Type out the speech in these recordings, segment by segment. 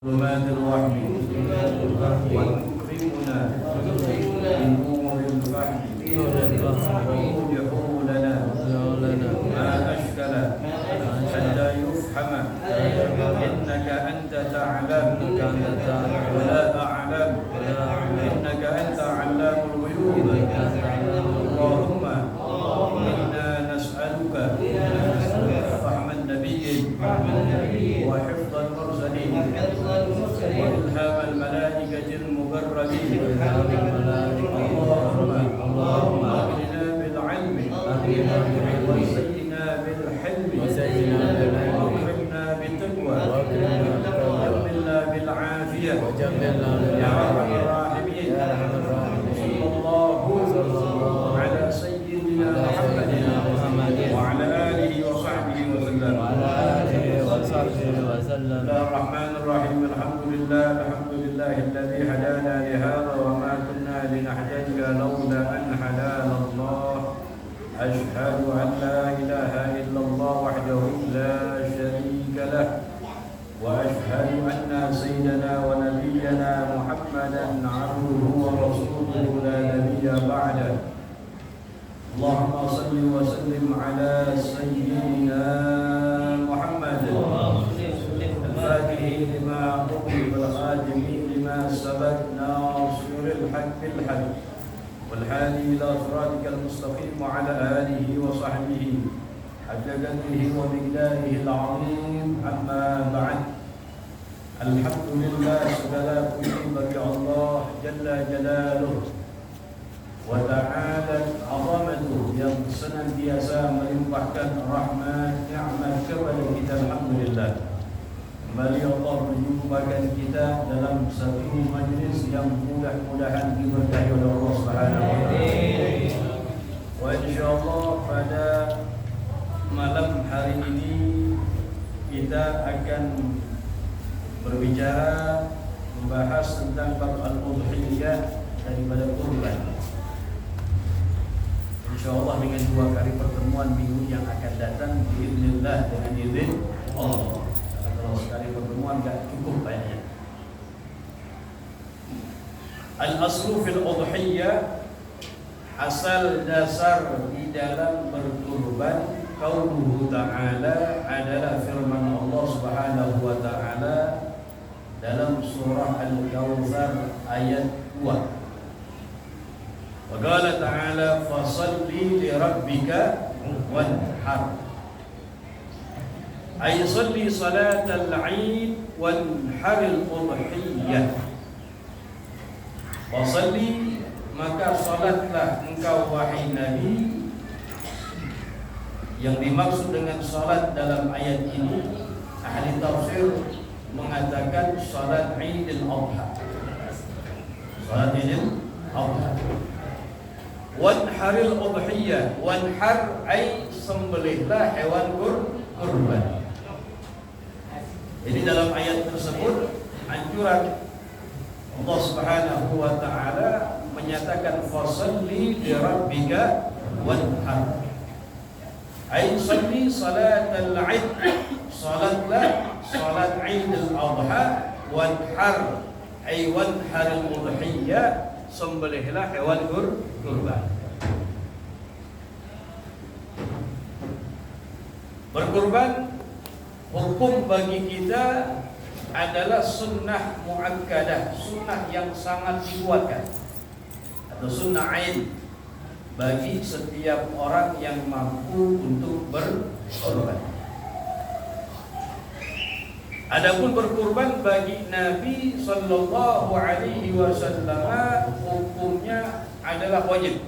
ظلمات الوهم وتكرمنا بنور الفهم وتوضح لنا ما أشكل حتى يفهم إنك أنت تعلم ولا أعلم إنك أنت علام الغيوب. اللهم إنا نسألك فهم النبي وحفظ المرسلين وإلهام الملائكة المقربين. اللهم أغننا بالعلم وزينا بالحلم وأكرمنا بالتقوى وجملنا بالعافية يا أرحم الراحمين. صلى الله على سيدنا محمد وعلى آله وصحبه وسلم. بسم الله الرحمن الرحيم. الحمد لله الذي هدانا لهذا وما كنا لنهتدي لولا أن هدانا الله. أشهد أن لا إله إلا الله وحده لا شريك له وأشهد أن سيدنا ونبينا محمدا عبده ورسوله لا نبي بعده. اللهم صل وسلم على سيدنا محمد الفاتح لما أغلق والخاتم لما سبق ناصر الحق بالحق والهادي إلى صراطك المستقيم وعلى آله وصحبه حق قدره ومقداره العظيم. أما بعد. الحمد لله segala puji bagi Allah Jalla Jalaluh wa ta'ala azamatuh yang senantiasa melimpahkan rahmat ni'mat kepada kita. Alhamdulillah. Kembali Allah menjumpakan kita dalam satu majlis yang mudah-mudahan diberkahi oleh Allah Subhanahu wa taala. Wa insyaallah pada malam hari ini kita akan berbicara membahas tentang bab al-udhiyah daripada kurban. InsyaAllah dengan 2 kali pertemuan minggu yang akan datang biiznillah dengan izin Allah. Kalau sekali pertemuan enggak cukup banyak. Al-aslu fil udhiyah, asal dasar di dalam berkurban, qauluhu ta'ala adalah firman Allah Subhanahu wa ta'ala dalam surah Al-Kautsar ayat 2. Wa qala ta'ala fasalli li rabbika wanhar. Ay salli salatal 'id wanhar al-udhiyah. Fasalli, maka salatlah engkau wahai Nabi. Yang dimaksud dengan salat dalam ayat ini, ahli tafsir mengatakan salat Idul Adha. Salat Idul Adha. Wanharil udhiyah, wanhar ay sembelihlah hewan kurban. Jadi dalam ayat tersebut anjuran Allah Subhanahu wa taala menyatakan fasalli li rabbika wanhar. Ay salli salatal 'id, salatlah salat Idul Adha, wanhar ay wanharil udhiyah, sembelihlah hewan kurban. Berkurban hukum bagi kita adalah sunnah muakkadah, sunnah yang sangat dikuatkan atau sunnah ain bagi setiap orang yang mampu untuk berkurban. Adapun berkurban bagi Nabi sallallahu alaihi wasallam hukumnya adalah wajib.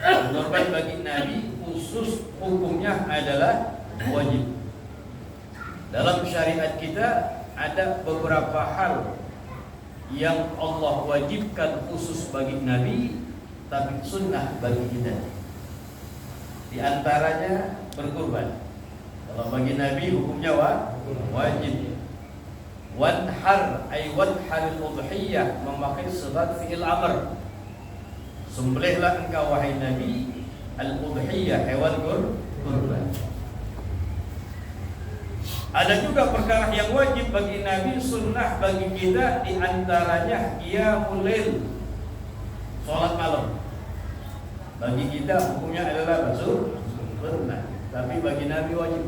Berkurban bagi Nabi khusus hukumnya adalah wajib. Dalam syariat kita ada beberapa hal yang Allah wajibkan khusus bagi Nabi, tapi sunnah bagi kita. Di antaranya berkurban. Kalau bagi Nabi hukumnya wajib. Wanhar ay wanharil udhiyah, memakai sigat fi'il amr. Sembelihlah engkau wahai Nabi al-udhiyah, hewan kurban. Ada juga perkara yang wajib bagi Nabi, sunnah bagi kita, di antaranya qiyamul lail, salat malam. Bagi kita hukumnya adalah sunnah, tapi bagi Nabi wajib.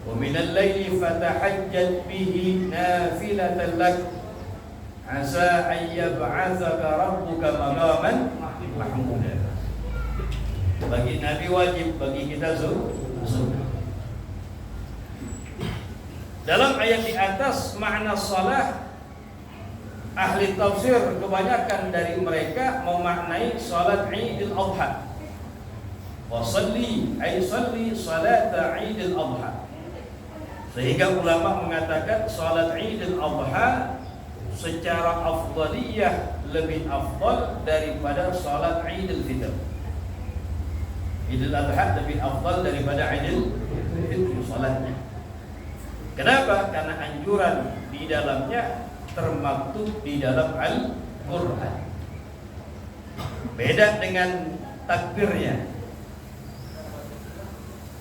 Wa minal laili fatahajjat bihi nafilatan lak asa an yab'atsaka rabbuka maqaman mahmuda. Bagi Nabi wajib, bagi kita sunnah. Dalam ayat di atas makna salat, ahli tafsir kebanyakan dari mereka memaknai salat Idul Adha. Wa salli ay salli salat Idul Adha. Sehingga ulama mengatakan salat Idul Adha secara afdaliyah lebih afdal daripada salat Idul Fitr. Idul Adha lebih afdal daripada Idul Fitr salatnya. Kenapa? Karena anjuran di dalamnya termaktub di dalam Al-Quran. Beda dengan takbirnya.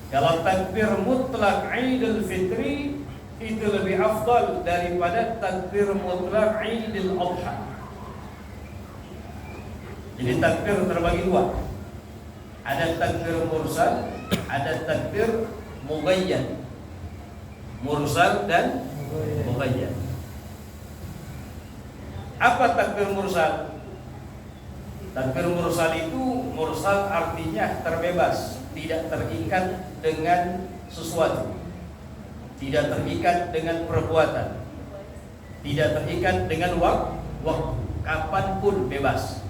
Kalau takbir mutlak Idul Fitri itu lebih afdal daripada takbir mutlak Idul Adha. Jadi takbir terbagi dua. Ada takbir mursal, ada takbir mughayyad. Mursal dan mughayyad. Apa takbir mursal? Takbir mursal itu, mursal artinya terbebas, tidak terikat dengan sesuatu, tidak terikat dengan perbuatan, tidak terikat dengan waktu, kapanpun bebas.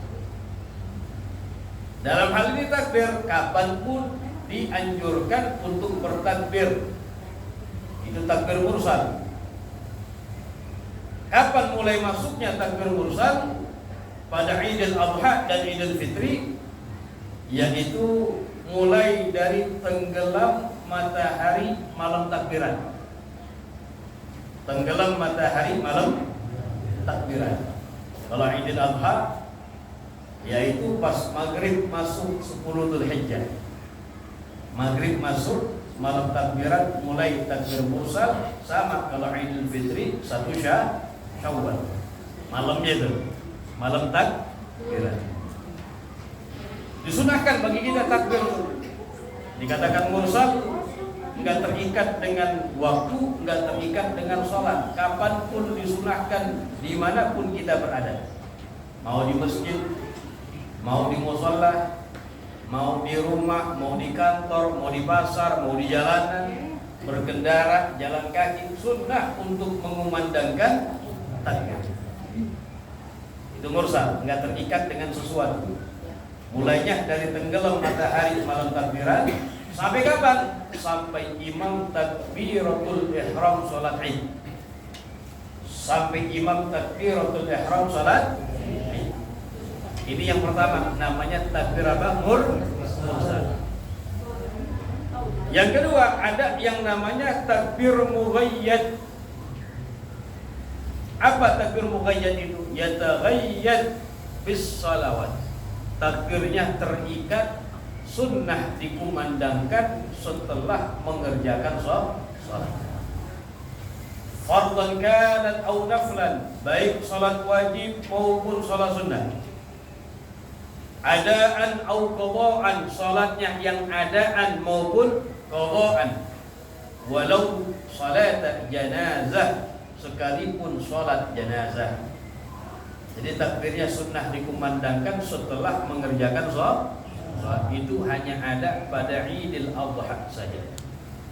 Dalam hal ini takbir, kapanpun dianjurkan untuk bertakbir. Itu takbir mursal. Kapan mulai masuknya takbir mursal? Pada Idul Adha dan Idul Fitri, yaitu mulai dari tenggelam matahari malam takbiran. Tenggelam matahari malam takbiran. Kalau Idul Adha, yaitu pas maghrib masuk 10 Dzulhijjah. Maghrib masuk, malam takbiran mulai takbir mursal. Sama kalau Idul Fitri 1 Syawal, malamnya itu malam takbiran. Disunahkan bagi kita takbir. Dikatakan mursal, enggak terikat dengan waktu, enggak terikat dengan sholat. Kapanpun disunahkan, dimanapun kita berada. Mau di masjid, mau di musholla, mau di rumah, mau di kantor, mau di pasar, mau di jalanan, berkendara, jalan kaki, sunnah untuk mengumandangkan takbir. Itu mursal, enggak terikat dengan sesuatu. Mulainya dari tenggelam matahari malam takbiran sampai kapan? Sampai imam takbiratul ihram salat Id. Sampai imam takbiratul ihram salat Id. Ini yang pertama, namanya takbir apa? Mursal. Yang kedua, ada yang namanya takbir mughayyad. Apa takbir mughayyad itu? Yataghayyad bis salawat. Takbirnya terikat, sunnah dikumandangkan setelah mengerjakan salat. Fardhan kanat aw naflan, baik salat wajib maupun salat sunnah. Adaan aw qadaan, salatnya yang adaan maupun qadaan. Walau salat janazah, sekalipun salat janazah. Jadi takbirnya sunnah dikumandangkan setelah mengerjakan salat. Itu hanya ada pada Idul Adha saja.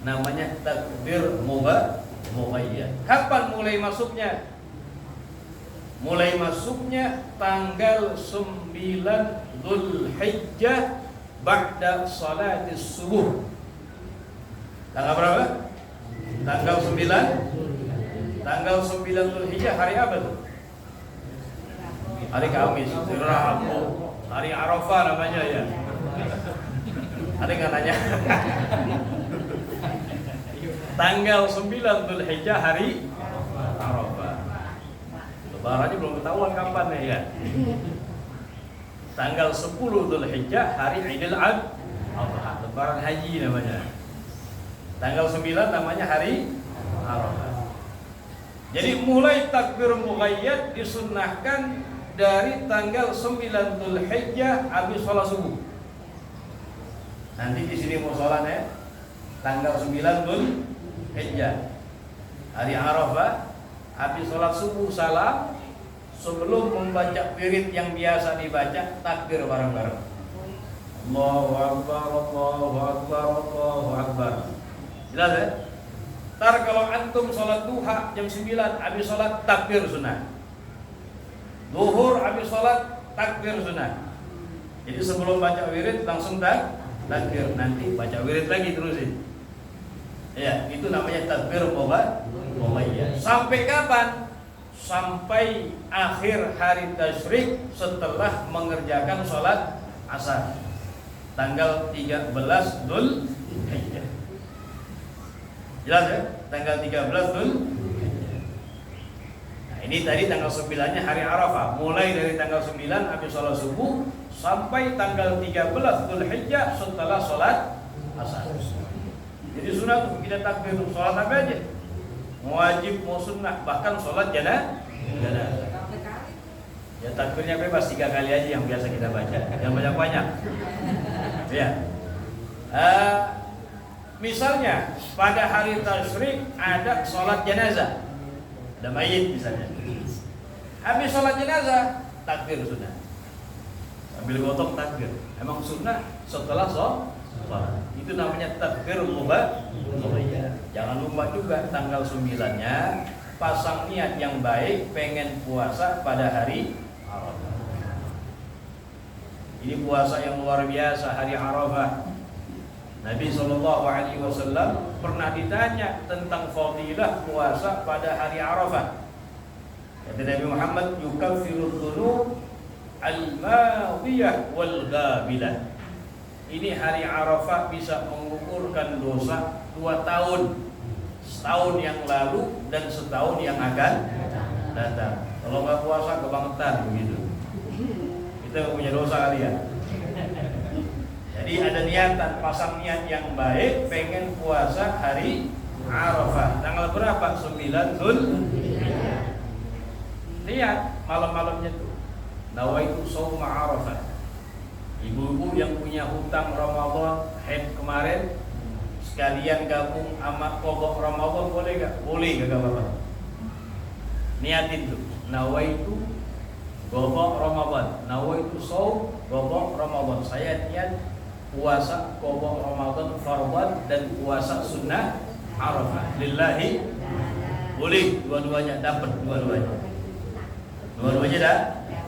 Namanya takbir mughayyad. Kapan mulai masuknya? Mulai masuknya tanggal 9 Dzulhijjah ba'da salatis subuh. Tanggal berapa? Tanggal 9. Tanggal 9 Dzulhijjah hari apa tuh? Hari Kamis, Rabu, hari Arafah namanya ya. Ada nggak nanya? Tanggal 9 Dzulhijjah hari Arafah. Lebarannya belum ketahuan kapan ya. Tanggal 10 Dzulhijjah hari Idul Adha, Lebaran haji namanya. Tanggal 9 namanya hari Arafah. Jadi mulai takbir muqayyad disunnahkan dari tanggal 9 Dzulhijjah habis sholat subuh. Nanti di sini mau sholat ya. Tanggal 9 Dzulhijjah hari Arafah, habis sholat subuh salam, sebelum membaca wirid yang biasa dibaca, takbir bareng-bareng. Allahu Akbar, Allahu Akbar, Allahu Akbar. Jelas ya? Ntar kalau antum sholat duha jam 9, habis sholat takbir sunnah. Zuhur habis sholat takbir sunnah. Jadi sebelum baca wirid langsung takbir, nanti baca wirid lagi terusin. Ya, itu namanya takbir muqayyad. Sampai kapan? Sampai akhir hari tasyrik setelah mengerjakan sholat asar. Tanggal 13 Dzulhijjah. Jelas ya? Tanggal 13 Dzulhijjah. Nah, ini tadi tanggal 9-nya hari Arafah. Mulai dari tanggal 9 habis sholat subuh sampai tanggal 13 Dzulhijjah setelah sholat asar. Jadi sunat kita takbir sholat apa aja, mau wajib mau sunnah, bahkan sholat janazah. Ya takbirnya bebas 3 kali aja yang biasa kita baca, yang banyak-banyak. Ya. Misalnya pada hari tasyrik ada sholat jenazah, ada mayit misalnya. Habis sholat jenazah takbir sunnah, sambil gotong takbir. Emang sunnah setelah sholat. Itu namanya takbir muqayyad. Jangan lupa juga tanggal 9-nya pasang niat yang baik pengen puasa pada hari Arafah. Ini puasa yang luar biasa hari Arafah. Nabi SAW pernah ditanya tentang fadilah puasa pada hari Arafah. Kata Nabi Muhammad, yukaffiru dzunub al-madiyah wal ghabilah. Ini hari Arafah bisa mengukurkan dosa 2 tahun, setahun yang lalu dan setahun yang akan datang. Kalau nggak puasa kebangetan begitu. Kita punya dosa kali ya. Jadi ada niatan, pasang niat yang baik, pengen puasa hari Arafah. Tanggal berapa? 9 Dzulhijjah. Niat malam-malamnya tuh. Nawaitu shaum Arafah. Ibu-ibu yang punya hutang Ramadan haid kemarin sekalian gabung sama pokok Ramadan boleh gak? Boleh gak apa-apa. Niatin tuh. Nawaitu qada Ramadan, nawaitu shaum qada Ramadan. Saya niat puasa qada Ramadan fardhan dan puasa sunnah Arafah lillahi. Boleh dua-duanya, dapat dua-duanya. Dua-duanya dah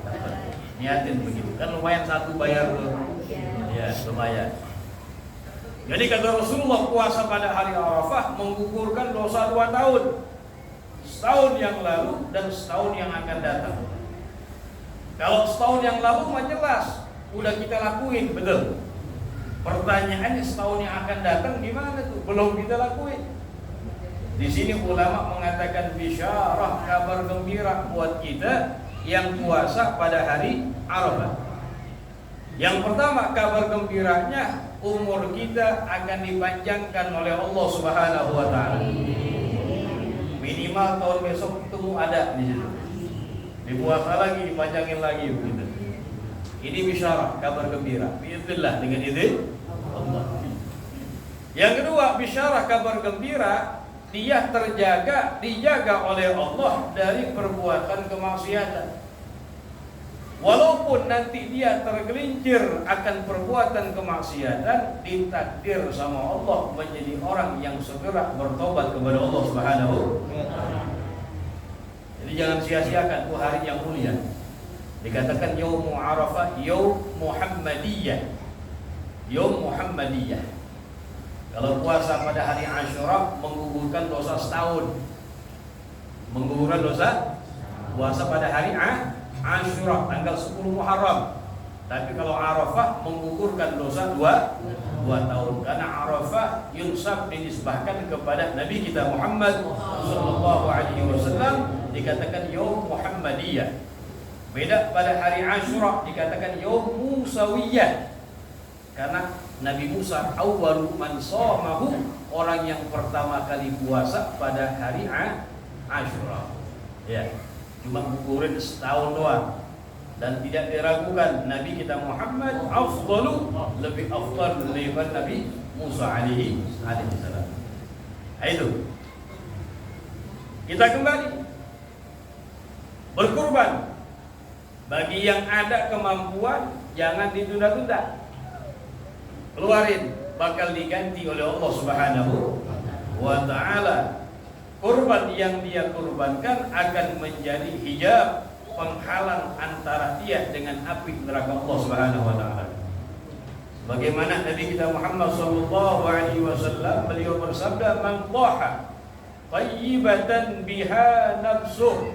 dapat. Niatin begitu. Kan lumayan satu bayar tuh. Ya, lumayan. Jadi kata Rasulullah, puasa pada hari Arafah menggugurkan dosa 2 tahun. Setahun yang lalu dan setahun yang akan datang. Kalau setahun yang lalu mah jelas, udah kita lakuin, betul. Pertanyaannya setahun yang akan datang gimana tuh? Belum kita lakuin. Di sini ulama mengatakan bisyarah, kabar gembira buat kita yang puasa pada hari Arafah. Yang pertama, kabar gembiranya umur kita akan dipanjangkan oleh Allah Subhanahu wa taala. Minimal tahun besok ketemu ada di situ. Dipuasa lagi, dipanjangin lagi begitu. Ini bisyarah, kabar gembira. Bismillah dengan izin Allah. Yang kedua, bisyarah kabar gembira, dia dijaga oleh Allah dari perbuatan kemaksiatan. Walaupun nanti dia tergelincir akan perbuatan kemaksiatan, ditakdir sama Allah menjadi orang yang segera bertobat kepada Allah Subhanahu wa taala. Jadi jangan sia-siakan itu hari yang mulia. Dikatakan Yaum Arafah, Yaum Muhammadiyah. Yaum Muhammadiyah. Kalau puasa pada hari Asyura menggugurkan dosa setahun. Menggugurkan dosa puasa pada hari Asyura tanggal 10 Muharram. Tapi kalau Arafah menggugurkan dosa 2 tahun. Karena Arafah yunsab dinisbahkan kepada Nabi kita Muhammad sallallahu alaihi wasallam, dikatakan Yaum Muhammadiyah. Beda pada hari Asyura dikatakan Yaum Musawiyah. Karena Nabi Musa awwalu man shamahu, orang yang pertama kali puasa pada hari Asyura. Ya, cuma gugurin setahun doang. Dan tidak diragukan Nabi kita Muhammad afdalu, lebih afdal daripada Nabi Musa alaihi salam. Itu. Kita kembali berkurban. Bagi yang ada kemampuan jangan ditunda-tunda. Keluarin, bakal diganti oleh Allah Subhanahu wa taala. Kurban yang dia kurbankan akan menjadi hijab, penghalang antara dia dengan api neraka Allah Subhanahu wa taala. Bagaimana Nabi kita Muhammad sallallahu alaihi wasallam, beliau bersabda, "Man dhaha tayyibatan biha nafsuh."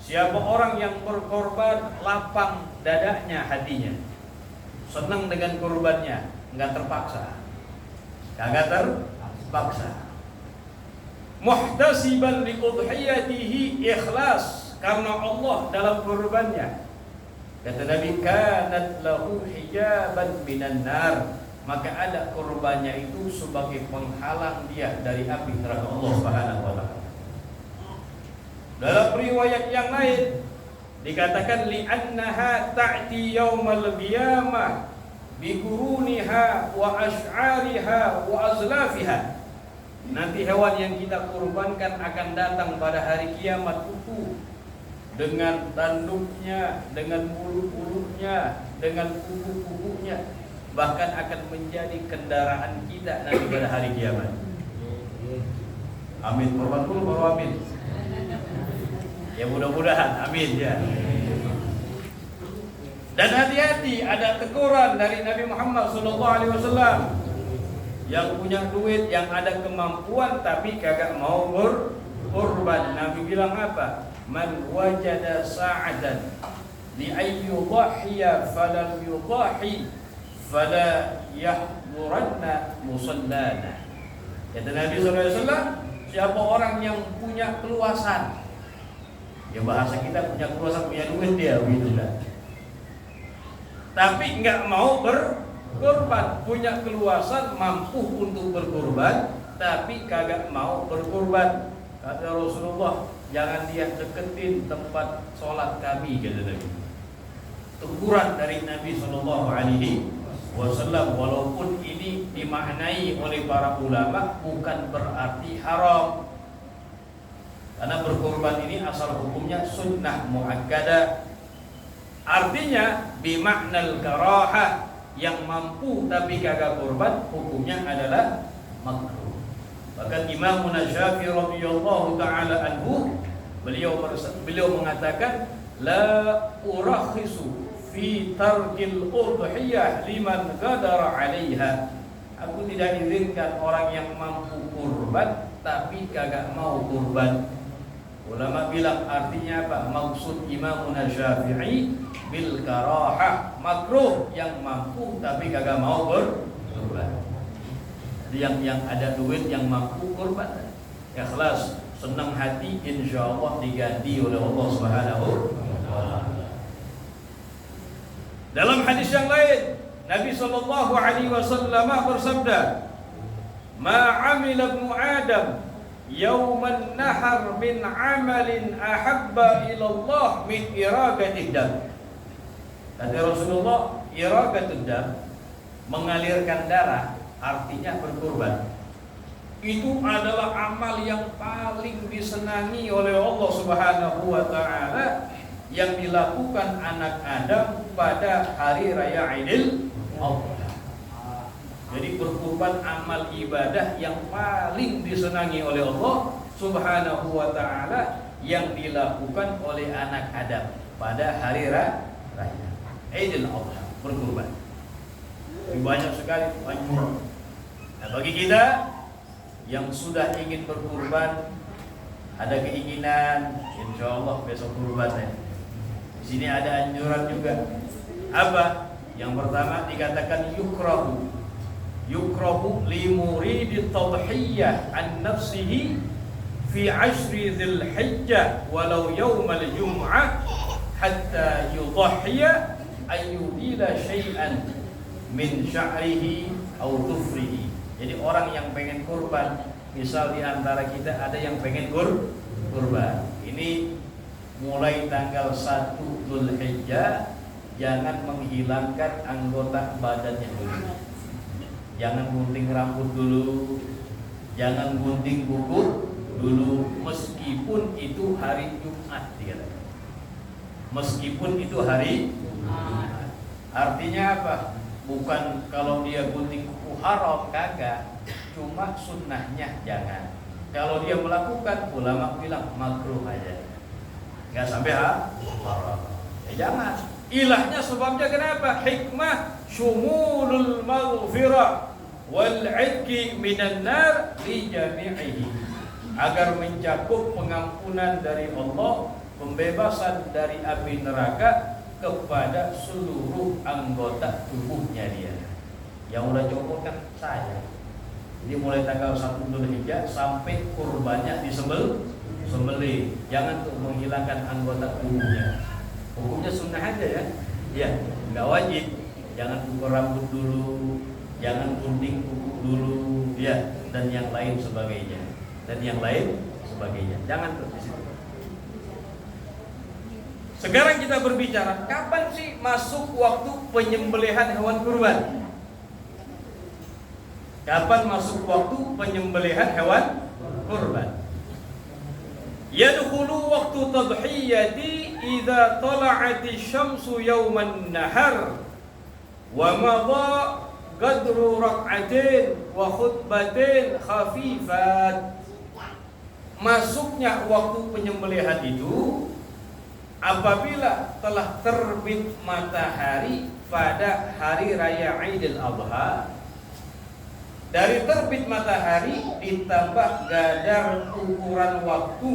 Siapa orang yang berkorban lapang dadanya hatinya, senang dengan kurbannya, enggak terpaksa. Kagak terpaksa. Muhtasiban li udhiyatihi, ikhlas karena Allah dalam kurbannya. Kata Nabi, kanat lahu hijaban minan nar, maka ada kurbannya itu sebagai penghalang dia dari api neraka Allah Subhanahu wa taala. Dalam riwayat yang lain dikatakan li'annaha ta'ti yaumal qiyamah bi quruniha wa asy'ariha wa azlafiha. Nanti hewan yang kita kurbankan akan datang pada hari kiamat utuh, dengan tanduknya, dengan bulu-bulunya, dengan kuku-kukunya, bahkan akan menjadi kendaraan kita nanti pada hari kiamat. Amin. Korban dulu baru amin. Ya mudah-mudahan amin ya. Dan hati-hati, ada teguran dari Nabi Muhammad SAW. Yang punya duit, yang ada kemampuan tapi kagak mau berkorban. Nabi bilang apa? Man wajada sa'adan li ayyudhahiya falam yudhahi fala yahduranna musallana. Kata Nabi SAW, siapa orang yang punya keluasan, ya bahasa kita punya keluasan, punya duit dia begitulah, tapi enggak mau berkorban, punya keluasan mampu untuk berkorban tapi kagak mau berkorban. Kata Rasulullah, jangan dia deketin tempat sholat kami, kata Nabi. Teguran dari Nabi SAW, walaupun ini dimaknai oleh para ulama bukan berarti haram, karena berkorban ini asal hukumnya sunnah muakkadah. Artinya bimaknal karahah, yang mampu tapi kagak korban hukumnya adalah makruh. Bahkan Imam Syafi'i radhiyallahu taala anhu, beliau mengatakan, la urakhisu fi tarkil udhiyah liman qadara 'alaiha. Aku tidak izinkan orang yang mampu kurban tapi kagak mau kurban. Ulama bilang artinya apa? Maksud Imam Syafi'i bil karahah, makruh yang mampu tapi kagak mau berkorban. Jadi yang ada duit, yang mampu korban, ikhlas, senang hati, insyaallah diganti oleh Allah Subhanahu wa taala. Dalam hadis yang lain, Nabi sallallahu alaihi wasallam bersabda, "Ma 'amila ibnu Adam yauman nahar min 'amalin ahabba ila Allah min iraqatid dam." Kata Rasulullah, iraqatud dam, mengalirkan darah, artinya berkorban. Itu adalah amal yang paling disenangi oleh Allah Subhanahu wa taala yang dilakukan anak Adam pada hari raya Idul Adha. Jadi berkorban amal ibadah yang paling disenangi oleh Allah Subhanahu wa taala yang dilakukan oleh anak Adam pada hari raya Idul Adha, berkorban. Banyak sekali, banyak. Nah, bagi kita yang sudah ingin berkurban, ada keinginan, insyaallah besok kurban ya. Di sini ada anjuran juga. Apa? Yang pertama dikatakan yukrahu li muridit tadhiyah an nafsihi fi 'ashri Dzulhijjah walau yaumal jum'ah hatta yudhhiya ayyudila syai'an min sya'rihi au dhufrihi. Jadi orang yang pengen kurban, misal di antara kita ada yang pengen kurban. Ini mulai tanggal 1 Dzulhijjah jangan menghilangkan anggota badannya dulu. Jangan gunting rambut dulu, jangan gunting kuku dulu, meskipun itu hari Jumat dikatakan. Meskipun itu hari Jumat. Artinya apa? Bukan kalau dia gunting kuku haram, kagak. Cuma sunnahnya jangan. Kalau dia melakukan, ulama bilang makruh aja. Enggak sampai haram. Ya jangan. Ilahnya sebabnya kenapa? Hikmah syumulul maghfirah wal 'idki minan nar li jami'ihi. Agar mencakup pengampunan dari Allah, pembebasan dari api neraka kepada seluruh anggota tubuhnya dia. Yang udah copot kan saya. Jadi mulai tanggal 1 Dzulhijjah sampai kurbannya disembelih. Jangan tuh menghilangkan anggota tubuhnya. Hukumnya sunnah aja ya. Ya, enggak wajib. Jangan cukur rambut dulu, jangan gunting kuku dulu, ya, dan yang lain sebagainya. Jangan tuh di situ. Sekarang kita berbicara, kapan sih masuk waktu penyembelihan hewan kurban? Kapan masuk waktu penyembelihan hewan kurban? Yadkhulu waqtu tadhiyati idza tala'ati syamsu yawman nahar wa madha qadru rak'atin wa khutbatin khafifat. Masuknya waktu penyembelihan itu apabila telah terbit matahari pada hari raya Idul Adha. Dari terbit matahari ditambah gadar ukuran waktu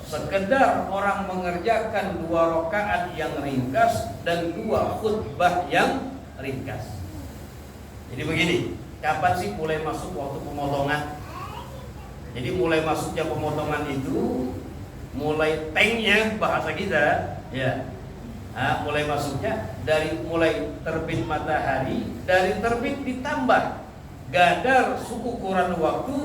sekedar orang mengerjakan 2 rakaat yang ringkas dan 2 khutbah yang ringkas. Jadi begini, kapan sih mulai masuk waktu pemotongan? Jadi mulai masuknya pemotongan itu mulai tengnya bahasa kita, ya. Mulai masuknya dari mulai terbit matahari, dari terbit ditambah gadar ukuran waktu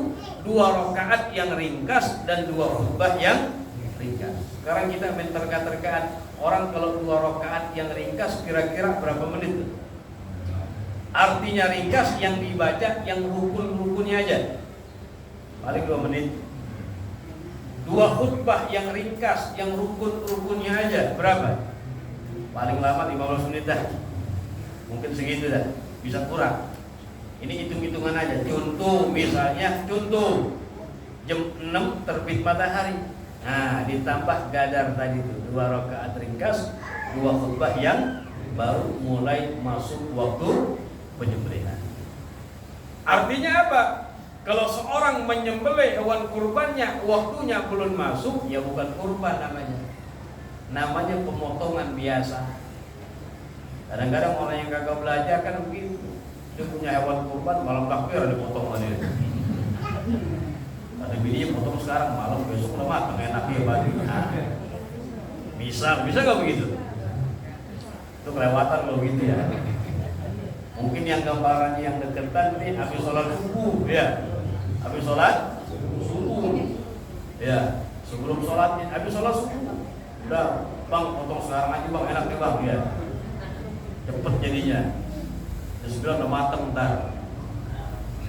2 rakaat yang ringkas dan 2 khutbah yang ringkas. Sekarang kita main terka-terkaan, orang kalau 2 rakaat yang ringkas kira-kira berapa menit? Artinya ringkas yang dibaca yang rukun-rukunnya aja paling 2 menit. 2 khutbah yang ringkas yang rukun-rukunnya aja berapa? Paling lama 15 menit dah. Mungkin segitu dah, bisa kurang. Ini hitung-hitungan aja. Contoh misalnya, jam 6 terbit matahari. Nah, ditambah gadar tadi itu 2 rakaat ringkas, 2 khutbah yang baru mulai masuk waktu penyembelihan. Artinya apa? Kalau seorang menyembelih hewan kurbannya waktunya belum masuk, ya bukan kurban namanya. Namanya pemotongan biasa. Kadang-kadang orang yang kagak belajar kan begitu. Dia punya hewan kurban, malam takbir ada potongannya. Ada bininya potong sekarang, malam besok udah matang, enaknya baju. Bisa nggak begitu? Itu kelewatan kalau gitu ya. Mungkin yang gambarannya yang deketan nih habis sholat subuh, ya. Habis sholat subuh, ya. Sebelum sholatnya, habis sholat subuh, udah bang potong sekarang aja bang, enaknya bang, ya. Cepet jadinya. Sudah matang ntar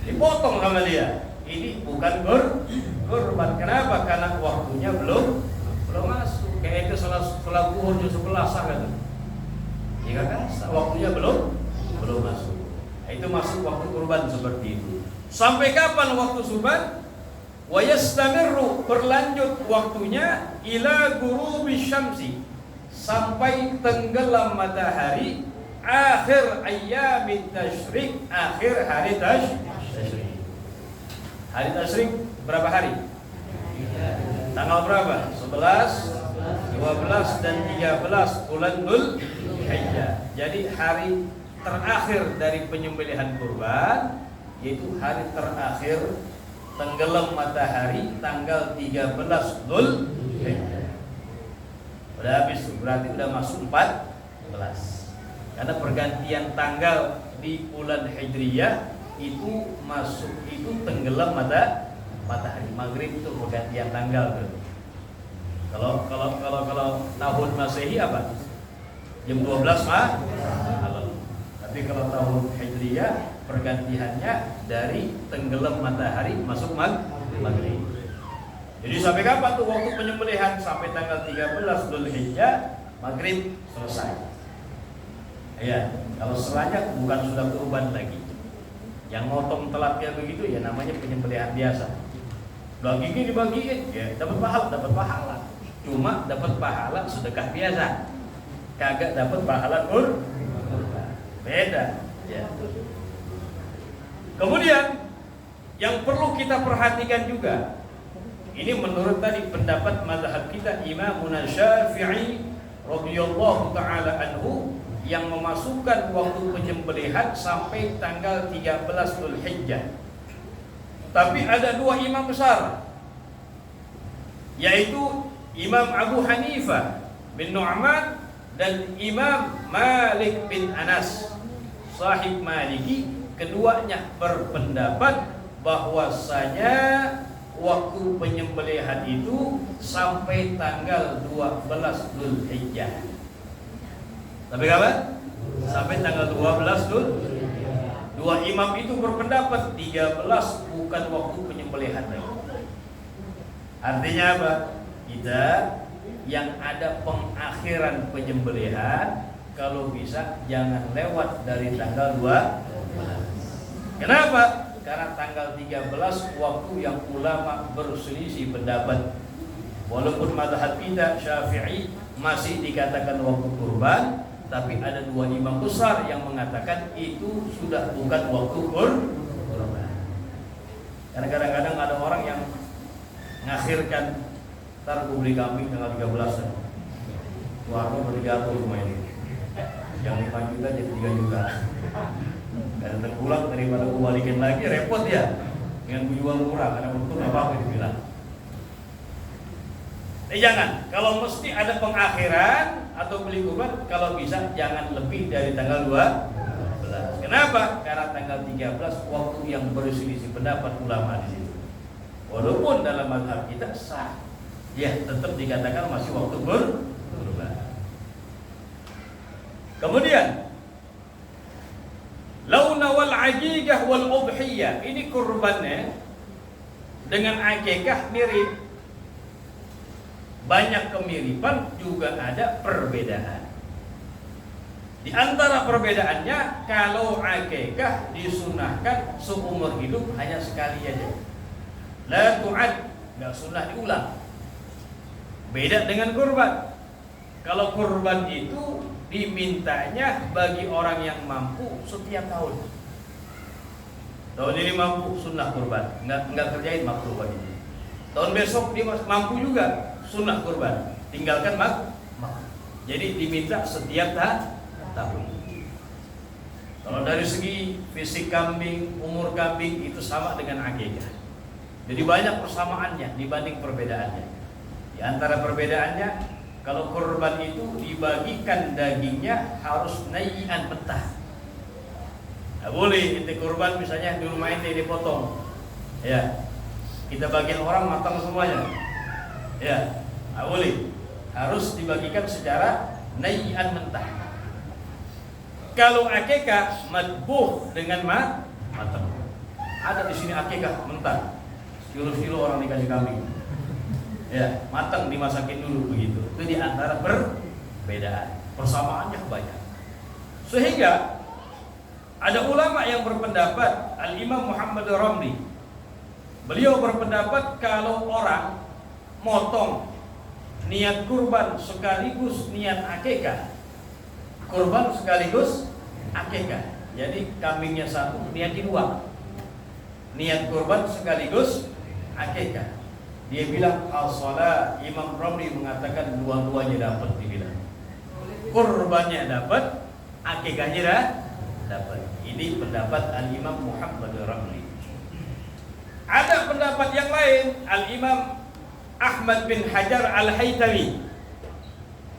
dipotong sama dia. Ini bukan kurban. Kenapa? Karena waktunya belum masuk. Kayak itu sholat zuhur jam 11 kan? Iya kan? Waktunya belum masuk. Nah, itu masuk waktu kurban seperti itu. Sampai kapan waktu kurban? Wa yastamirru, berlanjut waktunya ila ghurubi syamsi, sampai tenggelam matahari akhir ayyamit tasyrik, akhir hari tasyrik. Hari tasyrik berapa hari? Tanggal berapa? 11, 12 dan 13 bulan Dzulhijjah. Jadi hari terakhir dari penyembelihan kurban yaitu hari terakhir tenggelam matahari tanggal 13 Dzulhijjah. Udah habis, berarti udah masuk 14. Karena pergantian tanggal di bulan Hijriyah itu masuk itu tenggelam matahari. Maghrib itu pergantian tanggal tuh. Kalau tahun Masehi apa? Jam 12 malam. Tapi kalau tahun Hijriyah pergantiannya dari tenggelam matahari masuk maghrib. Jadi sampai kapan tuh waktu penyembelihan? Sampai tanggal 13 Dzulhijjah maghrib selesai. Ya, kalau selanjutnya bukan sudah kurban lagi. Yang motong telat kayak begitu ya namanya penyembelihan biasa. Dagingnya dibagiin, ya dapat pahala. Cuma dapat pahala sedekah biasa. Kagak dapat pahala kurban. Beda, ya. Kemudian yang perlu kita perhatikan juga, ini menurut tadi pendapat mazhab kita Imam Syafi'i radhiyallahu taala anhu yang memasukkan waktu penyembelihan sampai tanggal 13 Dzulhijjah. Tapi ada dua imam besar, yaitu Imam Abu Hanifah bin Nu'man dan Imam Malik bin Anas sahib Maliki. Keduanya berpendapat bahwasanya waktu penyembelihan itu sampai tanggal 12 Dzulhijjah. Sampai kapan? Sampai tanggal 12 Dzulhijjah. Dua imam itu berpendapat 13 bukan waktu penyembelihan lagi. Artinya apa? Kita yang ada pengakhiran penyembelihan kalau bisa jangan lewat dari tanggal 2. Kenapa? Karena tanggal 13 waktu yang ulama berselisih pendapat. Walaupun mazhab kita Syafi'i masih dikatakan waktu kurban, tapi ada dua imam besar yang mengatakan itu sudah bukan waktu kurban. Karena kadang-kadang ada orang yang mengakhirkan, ntar gue beli kambing tanggal 13. Wah, gue beli jatuh semua ini. Yang 5 juta jadi 3 juta. Dan terpulang daripada gue balikin lagi repot ya. Dengan gue jual murah karena untung apa dibilang. Jangan, kalau mesti ada pengakhiran atau beli kurban, kalau bisa jangan lebih dari tanggal 12. Kenapa? Karena tanggal 13 waktu yang berselisih pendapat ulama di situ. Walaupun dalam mazhab kita sah, ya tetap dikatakan masih waktu kurban. Kemudian launa wal aqiqah wal udhiyah, ini kurbannya dengan akikah mirip. Banyak kemiripan, juga ada perbedaan. Di antara perbedaannya, kalau akikah disunahkan seumur hidup hanya sekali aja. La tu'ad, enggak sunnah diulang. Beda dengan kurban. Kalau kurban itu dimintanya bagi orang yang mampu setiap tahun. Tahun ini mampu sunnah kurban, enggak kerjain mampu kurban ini. Tahun besok dia mampu juga sunnah kurban, tinggalkan mak. Jadi diminta setiap tahun. Kalau dari segi fisik kambing, umur kambing itu sama dengan akikah. Jadi banyak persamaannya dibanding perbedaannya. Di antara perbedaannya, kalau kurban itu dibagikan dagingnya harus nai'an mentah. Nggak boleh inti kurban misalnya di rumah inti dipotong. Ya, kita bagian orang matang semuanya. Ya, nggak boleh. Harus dibagikan secara nai'an mentah. Kalau akikah madbuh dengan matang. Ada di sini akikah mentah. Kilo-kilo orang dikasih kambing. Ya, matang dimasakin dulu begitu. Itu di antara perbedaan. Persamaannya banyak. Sehingga ada ulama yang berpendapat, Al-Imam Muhammad Ramli. Beliau berpendapat kalau orang motong niat kurban sekaligus niat akikah, kurban sekaligus akikah. Jadi kambingnya satu, niatnya dua. Niat kurban sekaligus akikah. Dia bilang as-shalah, Imam Ramli mengatakan dua-duanya dapat dibilang. Kurbannya dapat, akikahnya dapat. Ini pendapat Al-Imam Muhammad Ramli. Ada pendapat yang lain, Al-Imam Ahmad bin Hajar Al-Haytami.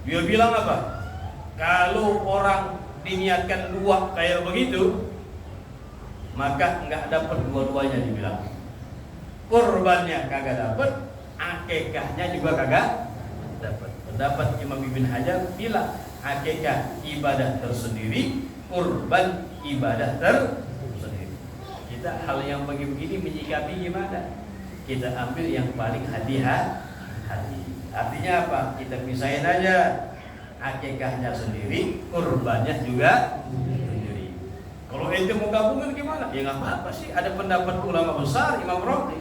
Dia bilang apa? Kalau orang diniatkan dua kayak begitu, maka nggak dapat dua-duanya dibilang. Kurbannya kagak dapat, akikahnya juga kagak dapat. Pendapat Imam Ibn Hajar bilang akikah ibadah tersendiri, kurban ibadah tersendiri. Kita hal yang begini menyikapi gimana? Kita ambil yang paling hati-hati. Artinya apa? Kita pisahin aja, akikahnya sendiri, kurbannya juga sendiri. Kalau ente mau gabungin gimana? Ya nggak apa-apa sih. Ada pendapat ulama besar, Imam Rafi.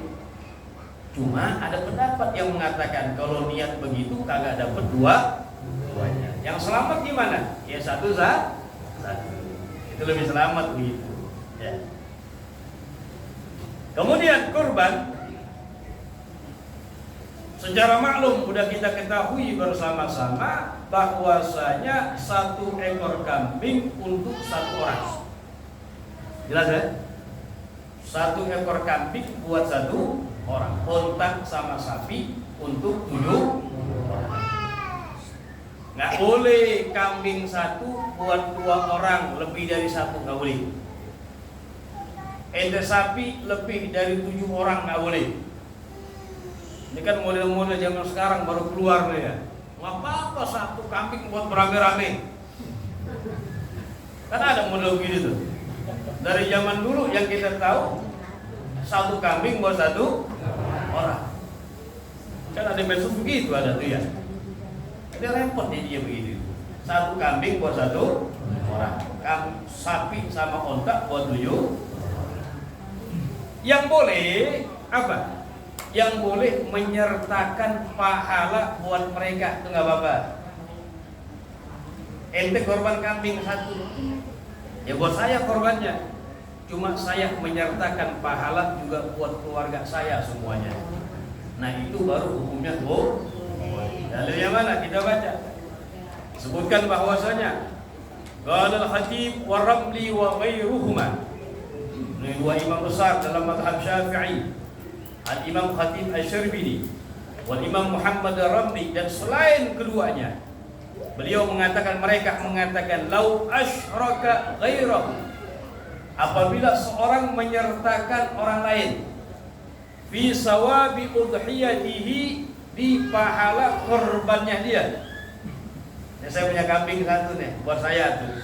Cuma ada pendapat yang mengatakan kalau niat begitu kagak dapat duanya. Yang selamat gimana? Ya satu. Itu lebih selamat begitu. Ya. Kemudian kurban, secara maklum sudah kita ketahui bersama-sama bahwasanya 1 ekor kambing untuk 1 orang. Jelas ya? 1 ekor kambing buat 1 orang. Onta sama sapi untuk 7 orang. Nggak boleh kambing 1 buat 2 orang, lebih dari 1 nggak boleh. Ente sapi lebih dari 7 orang nggak boleh. Ini kan model-model zaman sekarang baru keluar nih ya. Nggak apa-apa 1 kambing buat berame-rame. Kan ada model begitu tuh. Dari zaman dulu yang kita tahu 1 kambing buat 1 orang. Kan ada medsos begitu ada tuh ya. Jadi repot dia begitu. 1 kambing buat 1 orang. Sapi sama onta buat 7. Yang boleh apa? Yang boleh menyertakan pahala buat mereka, itu nggak apa-apa. Ente korban kambing 1, ya buat saya korbannya. Cuma saya menyertakan pahala juga buat keluarga saya semuanya. Nah itu baru hukumnya Dalil yang mana kita baca? Sebutkan bahwasanya qala al-Khatib wa Ramli wa ghairuhuma. Ini 2 imam besar dalam mazhab Syafi'i. Al-Imam Khatib Asy-Syarbini wal Imam Muhammad Ramli, dan selain keduanya beliau mereka mengatakan lau asyraka ghairahu, apabila seorang menyertakan orang lain fi sawabi udhiyatihi, di pahala korbannya dia. Ini saya punya kambing 1 nih buat saya tuh.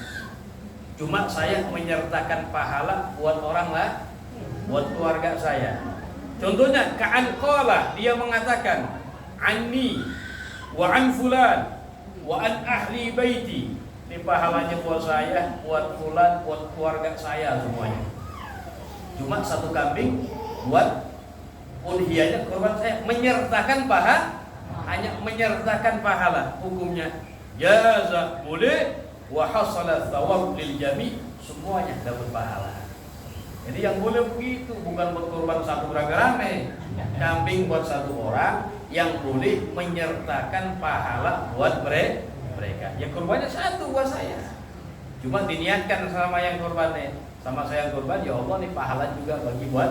Cuma saya menyertakan pahala buat orang lah, buat keluarga saya. Contohnya ka'an qala, dia mengatakan anni wa an fulan wa an ahli baiti. Ini pahalanya buat saya, buat fulan, buat keluarga saya semuanya. Cuma 1 kambing buat udhiyahnya korban saya, menyertakan pahala, hanya menyertakan pahala. Hukumnya jaza boleh, wa hasala thawab lil jami', semuanya dapat pahala. Jadi yang boleh begitu, bukan buat korban 1 rame-rame. Kambing buat 1 orang, yang boleh menyertakan pahala buat mereka. Ya korbannya 1 buat saya. Cuma diniatkan sama yang korbannya, sama saya yang korban, ya Allah nih pahala juga bagi buat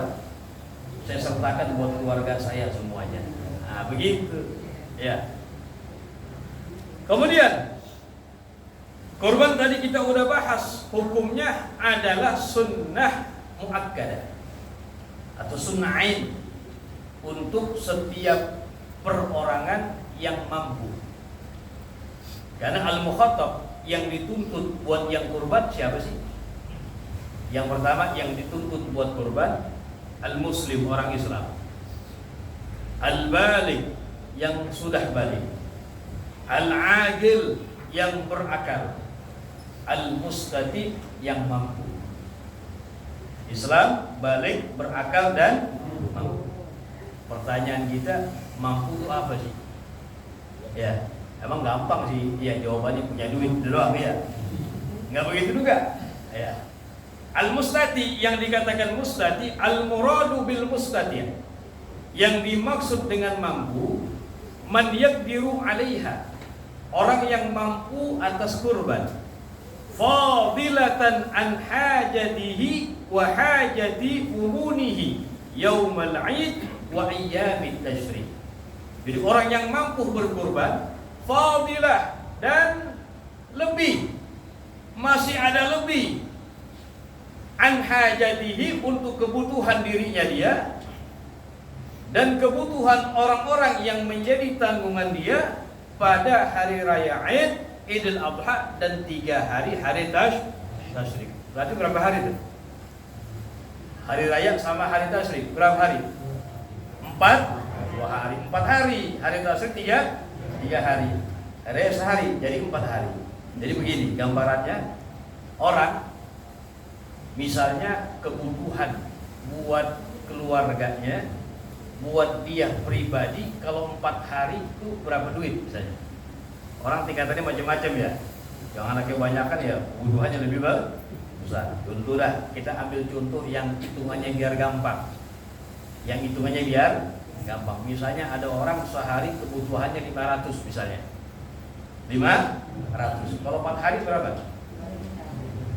saya sertakan buat keluarga saya semuanya. Nah begitu ya. Kemudian korban tadi kita udah bahas, hukumnya adalah sunnah muakkadah atau sunnah ain untuk setiap perorangan yang mampu. Karena al-mukhatab yang dituntut buat yang kurban siapa sih? Yang pertama yang dituntut buat kurban al-muslim, orang Islam. Al-baligh, yang sudah balik. Al-aqil, yang berakal. Al-mustati, yang mampu. Islam, balik, berakal, dan mampu. Pertanyaan kita, mampu itu apa sih? Ya, emang gampang sih. Ya, jawabannya punya duit doang ya. Enggak begitu juga. Ya. Al-mustati, yang dikatakan mustati, al-muradu bil mustati, yang dimaksud dengan mampu, man yaqdiru 'alaiha, orang yang mampu atas kurban, fadilatan an hajatihi wa hajati umunihi yaumal 'id wa ayyamit tasyrik. Jadi orang yang mampu berkurban, fadilah, dan lebih, masih ada lebih an hajatihi, untuk kebutuhan dirinya dia dan kebutuhan orang-orang yang menjadi tanggungan dia pada hari raya Id, Idul Adha dan 3 hari tasyrik. Berarti berapa hari itu? Hari raya sama hari tasyrik berapa hari? 2 hari. 4 hari. Hari tasyrik 3 hari. Hari raya sehari, jadi 4 hari. Jadi begini gambarannya, orang misalnya kebutuhan buat keluarganya, buat dia pribadi, kalau 4 hari itu berapa duit misalnya? Orang tingkatannya macam-macam ya. Yang anaknya kebanyakan ya kebutuhannya lebih besar. Contoh dah, kita ambil contoh yang hitungannya biar gampang. Yang hitungannya biar gampang. Misalnya ada orang sehari kebutuhannya 500 misalnya. 500. Kalau 4 hari berapa?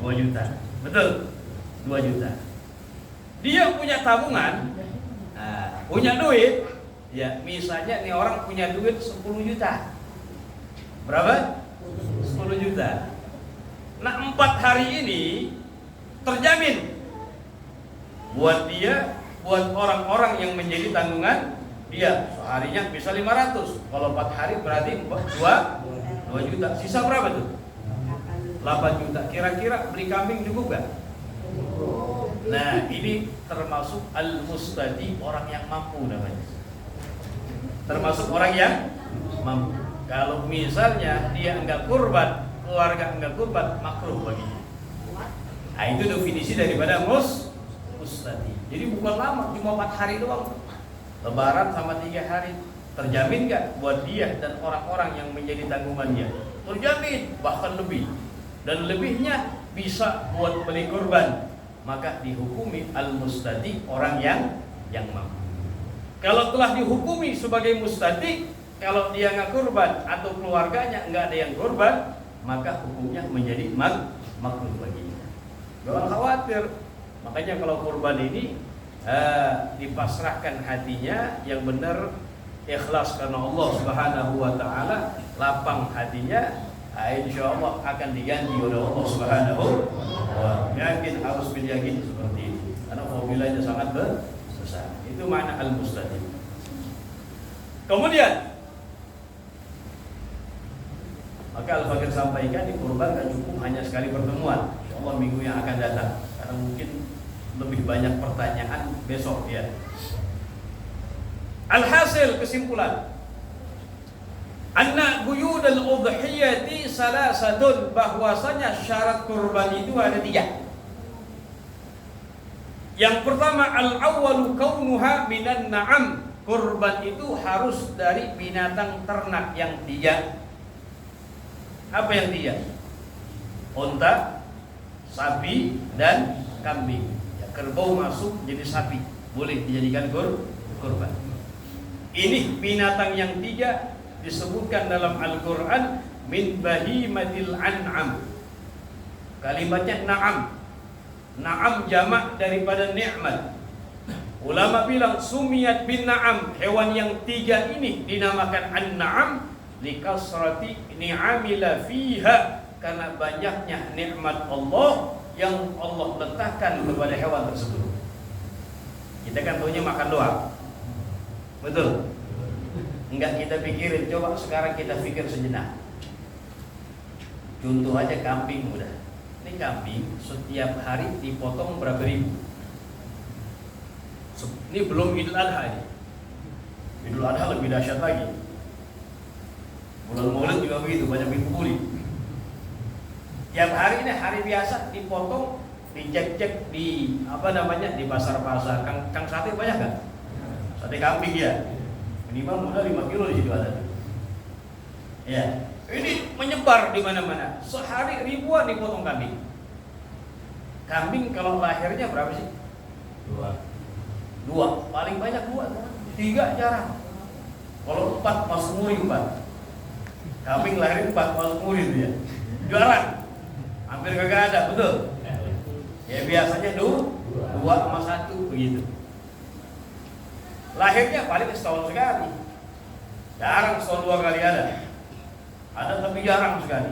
2 juta. Betul? 2 juta. Dia punya tabungan, punya duit, ya misalnya nih orang punya duit 10 juta. Berapa? 10 juta. Nah 4 hari ini terjamin buat dia, buat orang-orang yang menjadi tanggungan dia. Seharinya bisa 500. Kalau 4 hari berarti 2 juta. Sisa berapa tuh? 8 juta. Kira-kira beli kambing cukup gak? Nah ini termasuk al-mustadi, orang yang mampu namanya. Termasuk orang yang mampu. Kalau misalnya dia enggak kurban, keluarga enggak kurban, makruh baginya. Nah itu definisi daripada mustadi. Jadi bukan lama, cuma 4 hari doang. Lebaran sama 3 hari. Terjamin enggak buat dia dan orang-orang yang menjadi tanggungannya? Terjamin, bahkan lebih. Dan lebihnya bisa buat beli kurban. Maka dihukumi al-mustadi, orang yang mampu. Kalau telah dihukumi sebagai mustadi, kalau dia nggak kurban atau keluarganya nggak ada yang kurban, maka hukumnya menjadi makruh baginya. Jangan khawatir. Makanya kalau kurban ini dipasrahkan hatinya yang benar, ikhlas karena Allah Subhanahu wa taala, lapang hatinya, insya Allah akan diganti oleh Allah Subhanahu wa taala. Yakin, harus yakin seperti ini. Karena fadilahnya sangat besar. Itu makna al-mustadi. Kemudian maka Al-Fakir sampaikan, di kurban gak cukup hanya sekali pertemuan. InsyaAllah minggu yang akan datang, karena mungkin lebih banyak pertanyaan besok ya. Alhasil, kesimpulan, anna quyud al-udhiyati salasatun, bahwasanya syarat kurban itu ada 3. Yang pertama, al-awwalu kaunuha minan na'am, kurban itu harus dari binatang ternak yang 3. Apa yang 3? Unta, sapi, dan kambing. Ya, kerbau masuk jadi sapi, boleh dijadikan kurban. Ini binatang yang 3 disebutkan dalam Al-Quran min bahimatil an'am. Kalimatnya na'am. Na'am jamak daripada ni'mat. Ulama bilang sumiyat bin na'am, hewan yang 3 ini dinamakan an-na'am likasrati ni'amila fiha, karena banyaknya nikmat Allah yang Allah letakkan kepada hewan tersebut. Kita kan tahunya makan doang, betul? Enggak kita pikirin. Coba sekarang kita pikir sejenak. Contoh aja kambing mudah. Ini kambing setiap hari dipotong berapa ribu? Ini belum Idul Adha ini. Idul Adha lebih dahsyat lagi. Bulan Maulid juga begitu, banyak dipukuli. Tiap hari ini hari biasa dipotong, dicek-cek di di pasar-pasar. Kang sate banyak kan? Sate kambing ya. Minimal modal 5 kilo di situ ada. Ya, ini menyebar di mana-mana. Sehari ribuan dipotong kambing. Kambing kalau lahirnya berapa sih? 2. Paling banyak 2. 3 jarang. Kalau 4 masuk muri 4. Kambing lahir 4 masuk muri itu ya. Jarang. Hampir kagak ada, betul? Ya biasanya 2 sama 1 begitu. Lahirnya paling setahun sekali. Jarang setahun 2 kali ada. Ada tapi jarang sekali.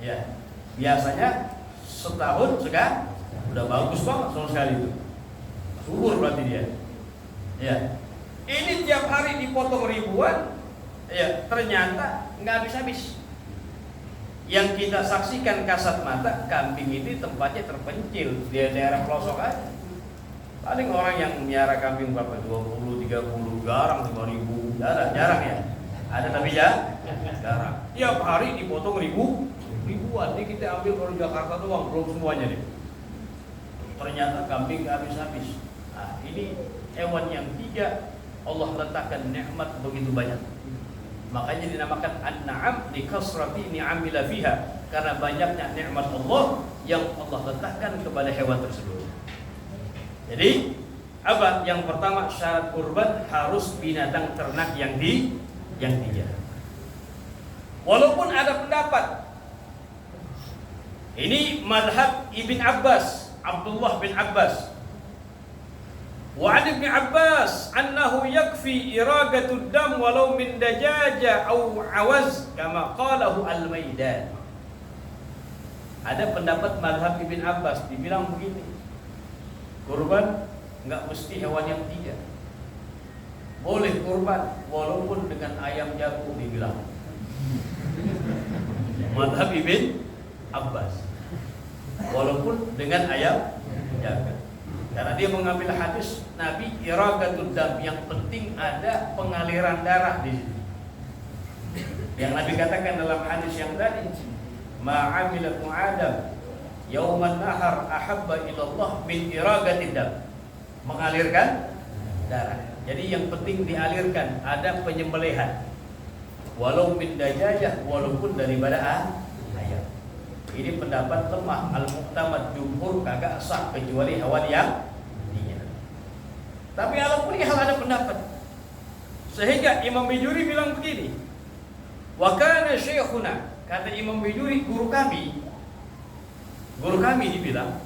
Ya. Biasanya setahun Udah bagus banget sama sekali itu. Subur berarti dia. Ya. Ini tiap hari dipotong ribuan, ya ternyata nggak habis-habis. Yang kita saksikan kasat mata, kambing ini tempatnya terpencil di daerah pelosok aja. Paling orang yang miara kambing berapa? 20, 30, jarang 5.000, jarang ya. Ada tapi ya, jarang. Tiap hari dipotong ribuan. Ini kita ambil dari Jakarta doang, belum semuanya nih. Ternyata kambing nggak habis-habis. Nah, ini hewan yang tiga Allah letakkan nikmat begitu banyak. Makanya dinamakan an-na'am li kasrati ni'amila fiha, karena banyaknya nikmat Allah yang Allah letakkan kepada hewan tersebut. Jadi apa? Yang pertama syarat kurban harus binatang ternak yang tiga. Walaupun ada pendapat, ini madhab Ibn Abbas, Abdullah bin Abbas. Wa an Ibn Abbas annahu yakfi iragatud dam walau min dajaja aw awaz kama qalahu al-Maidan. Ada pendapat madhab Ibn Abbas dibilang begini, kurban enggak mesti hewan yang tiga. Boleh kurban walaupun dengan ayam jago dibilang. Madhab Ibn Abbas, walaupun dengan ayam jago. Karena dia mengambil hadis Nabi iragatul dam, yang penting ada pengaliran darah di situ. Yang Nabi katakan dalam hadis yang tadi, ma'amilat mu'adam yauman nahar ahabba ilallah min iragatid dam, mengalirkan darah. Jadi yang penting dialirkan, ada penyembelihan, walau min dajajah, walaupun daripada ayam. Ini pendapat lemah, al-muqtamad jumhur kagak sah kecuali hewan yang tiga. Tapi walaupun hal ada pendapat, sehingga Imam Bijuri bilang begini, wa kana syekhuna, kata Imam Bijuri guru kami dibilang,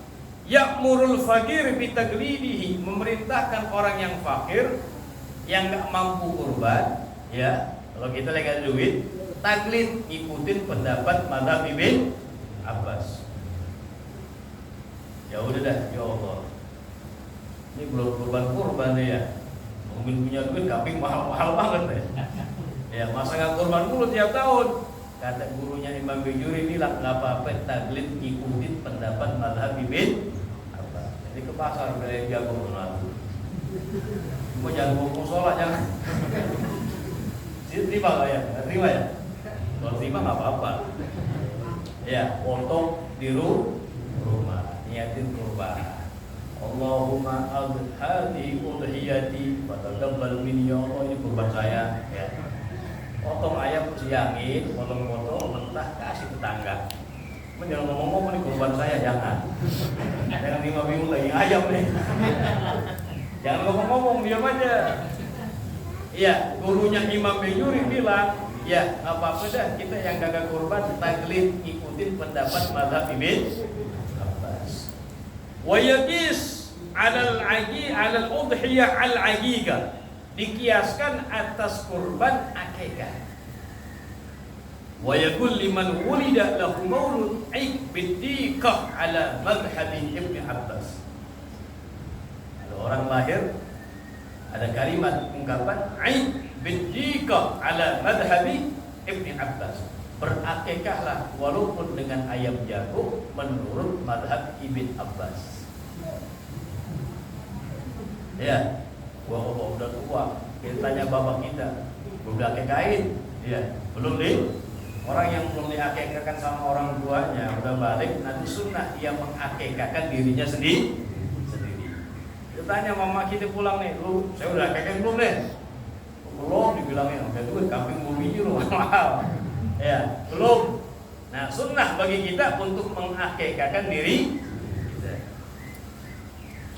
ya'murul fakir bitaglidihi, memerintahkan orang yang fakir yang enggak mampu kurban, ya, kalau kita lagi ada duit, taglid, ngikutin pendapat mazhab Ibn Abbas. Ya udah dah, ya Allah, ini belum kurban ya, mungkin punya duit kambing mahal banget deh. Ya masa nggak kurban dulu tiap tahun? Kata gurunya Imam Bijuri bilang nggak apa-apa, taglid ikutin pendapat mazhab Ibn Abbas. Jadi ke pasar beli jagung lalu, cuma jangan ngomong sholat jangan. Terima nggak ya? Terima ya? Kalau terima nggak apa-apa. Ya, potong di rumah, niatin kurban. Allahumma adhadi udhiyati fataqabbal minni ya Allah, ini kurban saya. Ya. Potong ayam siangin, potong-potong mentah kasih tetangga. Jangan ngomong-ngomong ini kurban saya, jangan. Jangan bingung lagi ayam nih. Jangan ngomong-ngomong, diam aja. Iya, gurunya Imam Bijuri bilang, ya apa-apa dah, kita yang gagal kurban taglid ikutin pendapat mazhab Ibn Abbas. Wa yaqis 'alal udhiyah al-aqiqah, dikiaskan atas kurban akikah. Wa yaqul liman wulida lahu maulud aik bidiqah 'ala madhhab Ibn Abbas. Ada orang lahir, ada kalimat ungkapan aik bidiqah ala madhabi Ibn Abbas, berakikahlah walaupun dengan ayam jago menurut madhab Ibn Abbas. Ya, gua udah tua, kita tanya bapak kita, udah akikahin, ya belum deh. Orang yang belum diakikahkan sama orang tuanya udah balik, nanti sunnah dia mengakikahkan dirinya sendiri. Kita tanya mama kita pulang nih, lu saya udah akikahin belum deh? Belum, dibilangin udah duit kambing bumi lu mahal. Ya, belum. Nah, sunnah bagi kita untuk mengakikahkan diri kita.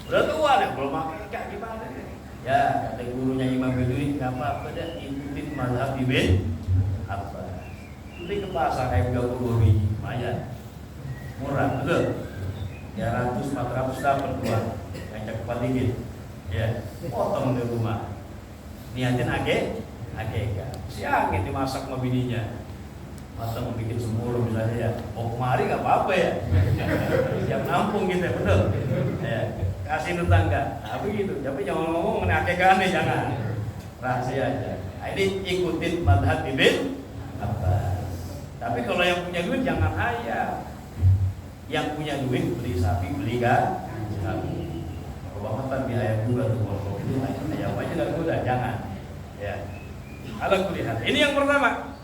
Udah tua deh, belum akikah gimana? Ya, kata gurunya Imam Bijuri, enggak apa-apa dah, ikutin mazhab Ibn Abbas. Beli ke pasar kayak 30 biji, lumayan. Murah, betul. 300-400 dapat keluar. Yang cepat dikit. Ya, potong di rumah. Niatin akikah. Siangin dimasak sama bininya. atau mau bikin sembur misalnya ya, mau kemari nggak apa-apa ya, yang nampung gitu ya, betul ya, kasih tetangga, nah begitu. Tapi jangan ngomong menakikkan nih, jangan, rahasia aja. Nah, ini ikutin madhab Ibn Abbas. Tapi kalau yang punya duit jangan kaya, yang punya duit beli sapi, beli kan sapi. Bapak biaya juga tuh kalau itu ayam aja nggak kuda, jangan ya. Ala kulihat, ini yang pertama.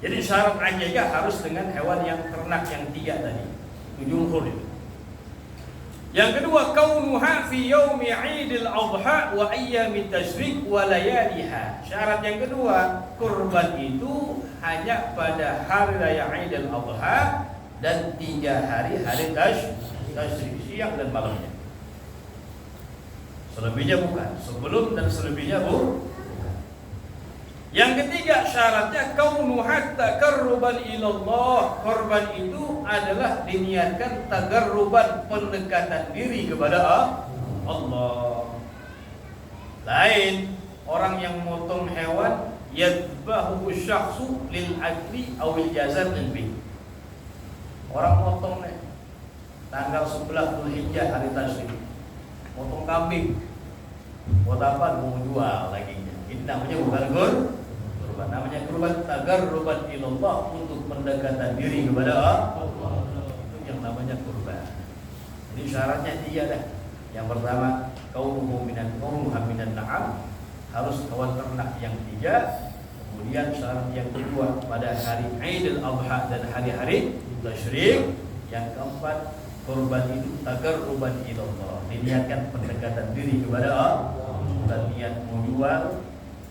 Jadi syarat akikah harus dengan hewan yang ternak yang 3 tadi, jumhur itu. Yang kedua, kaunuha fi yaumi 'idil adha wa ayyamit tasyrik wa layaliha. Syarat yang kedua, kurban itu hanya pada hari raya 'idil adha dan 3 hari tasyrik, siang dan malamnya. Selebihnya bukan, sebelum dan selebihnya bukan. Yang ketiga syaratnya kaunuha takarruban ilallah. Korban itu adalah diniatkan takarruban, pendekatan diri kepada Allah. Lain orang yang motong hewan yadbahu syakhsu lil akli awil jazar lebih. Orang motong nih tanggal 11 Dzulhijjah hari tasyrik, motong kambing, buat apa? Mau jual lagi. Ini namanya bukan kurban, namanya kurban tagarruban ilallah, untuk pendekatan diri kepada Allah. Itu yang namanya kurban. Ini syaratnya 3 dah. Yang pertama, kaunuha minan na'am, harus hewan ternak yang 3. Kemudian syarat yang kedua pada hari Idul Adha dan hari-hari tasyrik. Yang keempat, kurban itu tagarruban ilallah, diniatkan pendekatan diri kepada Allah, bukan niat mau jual,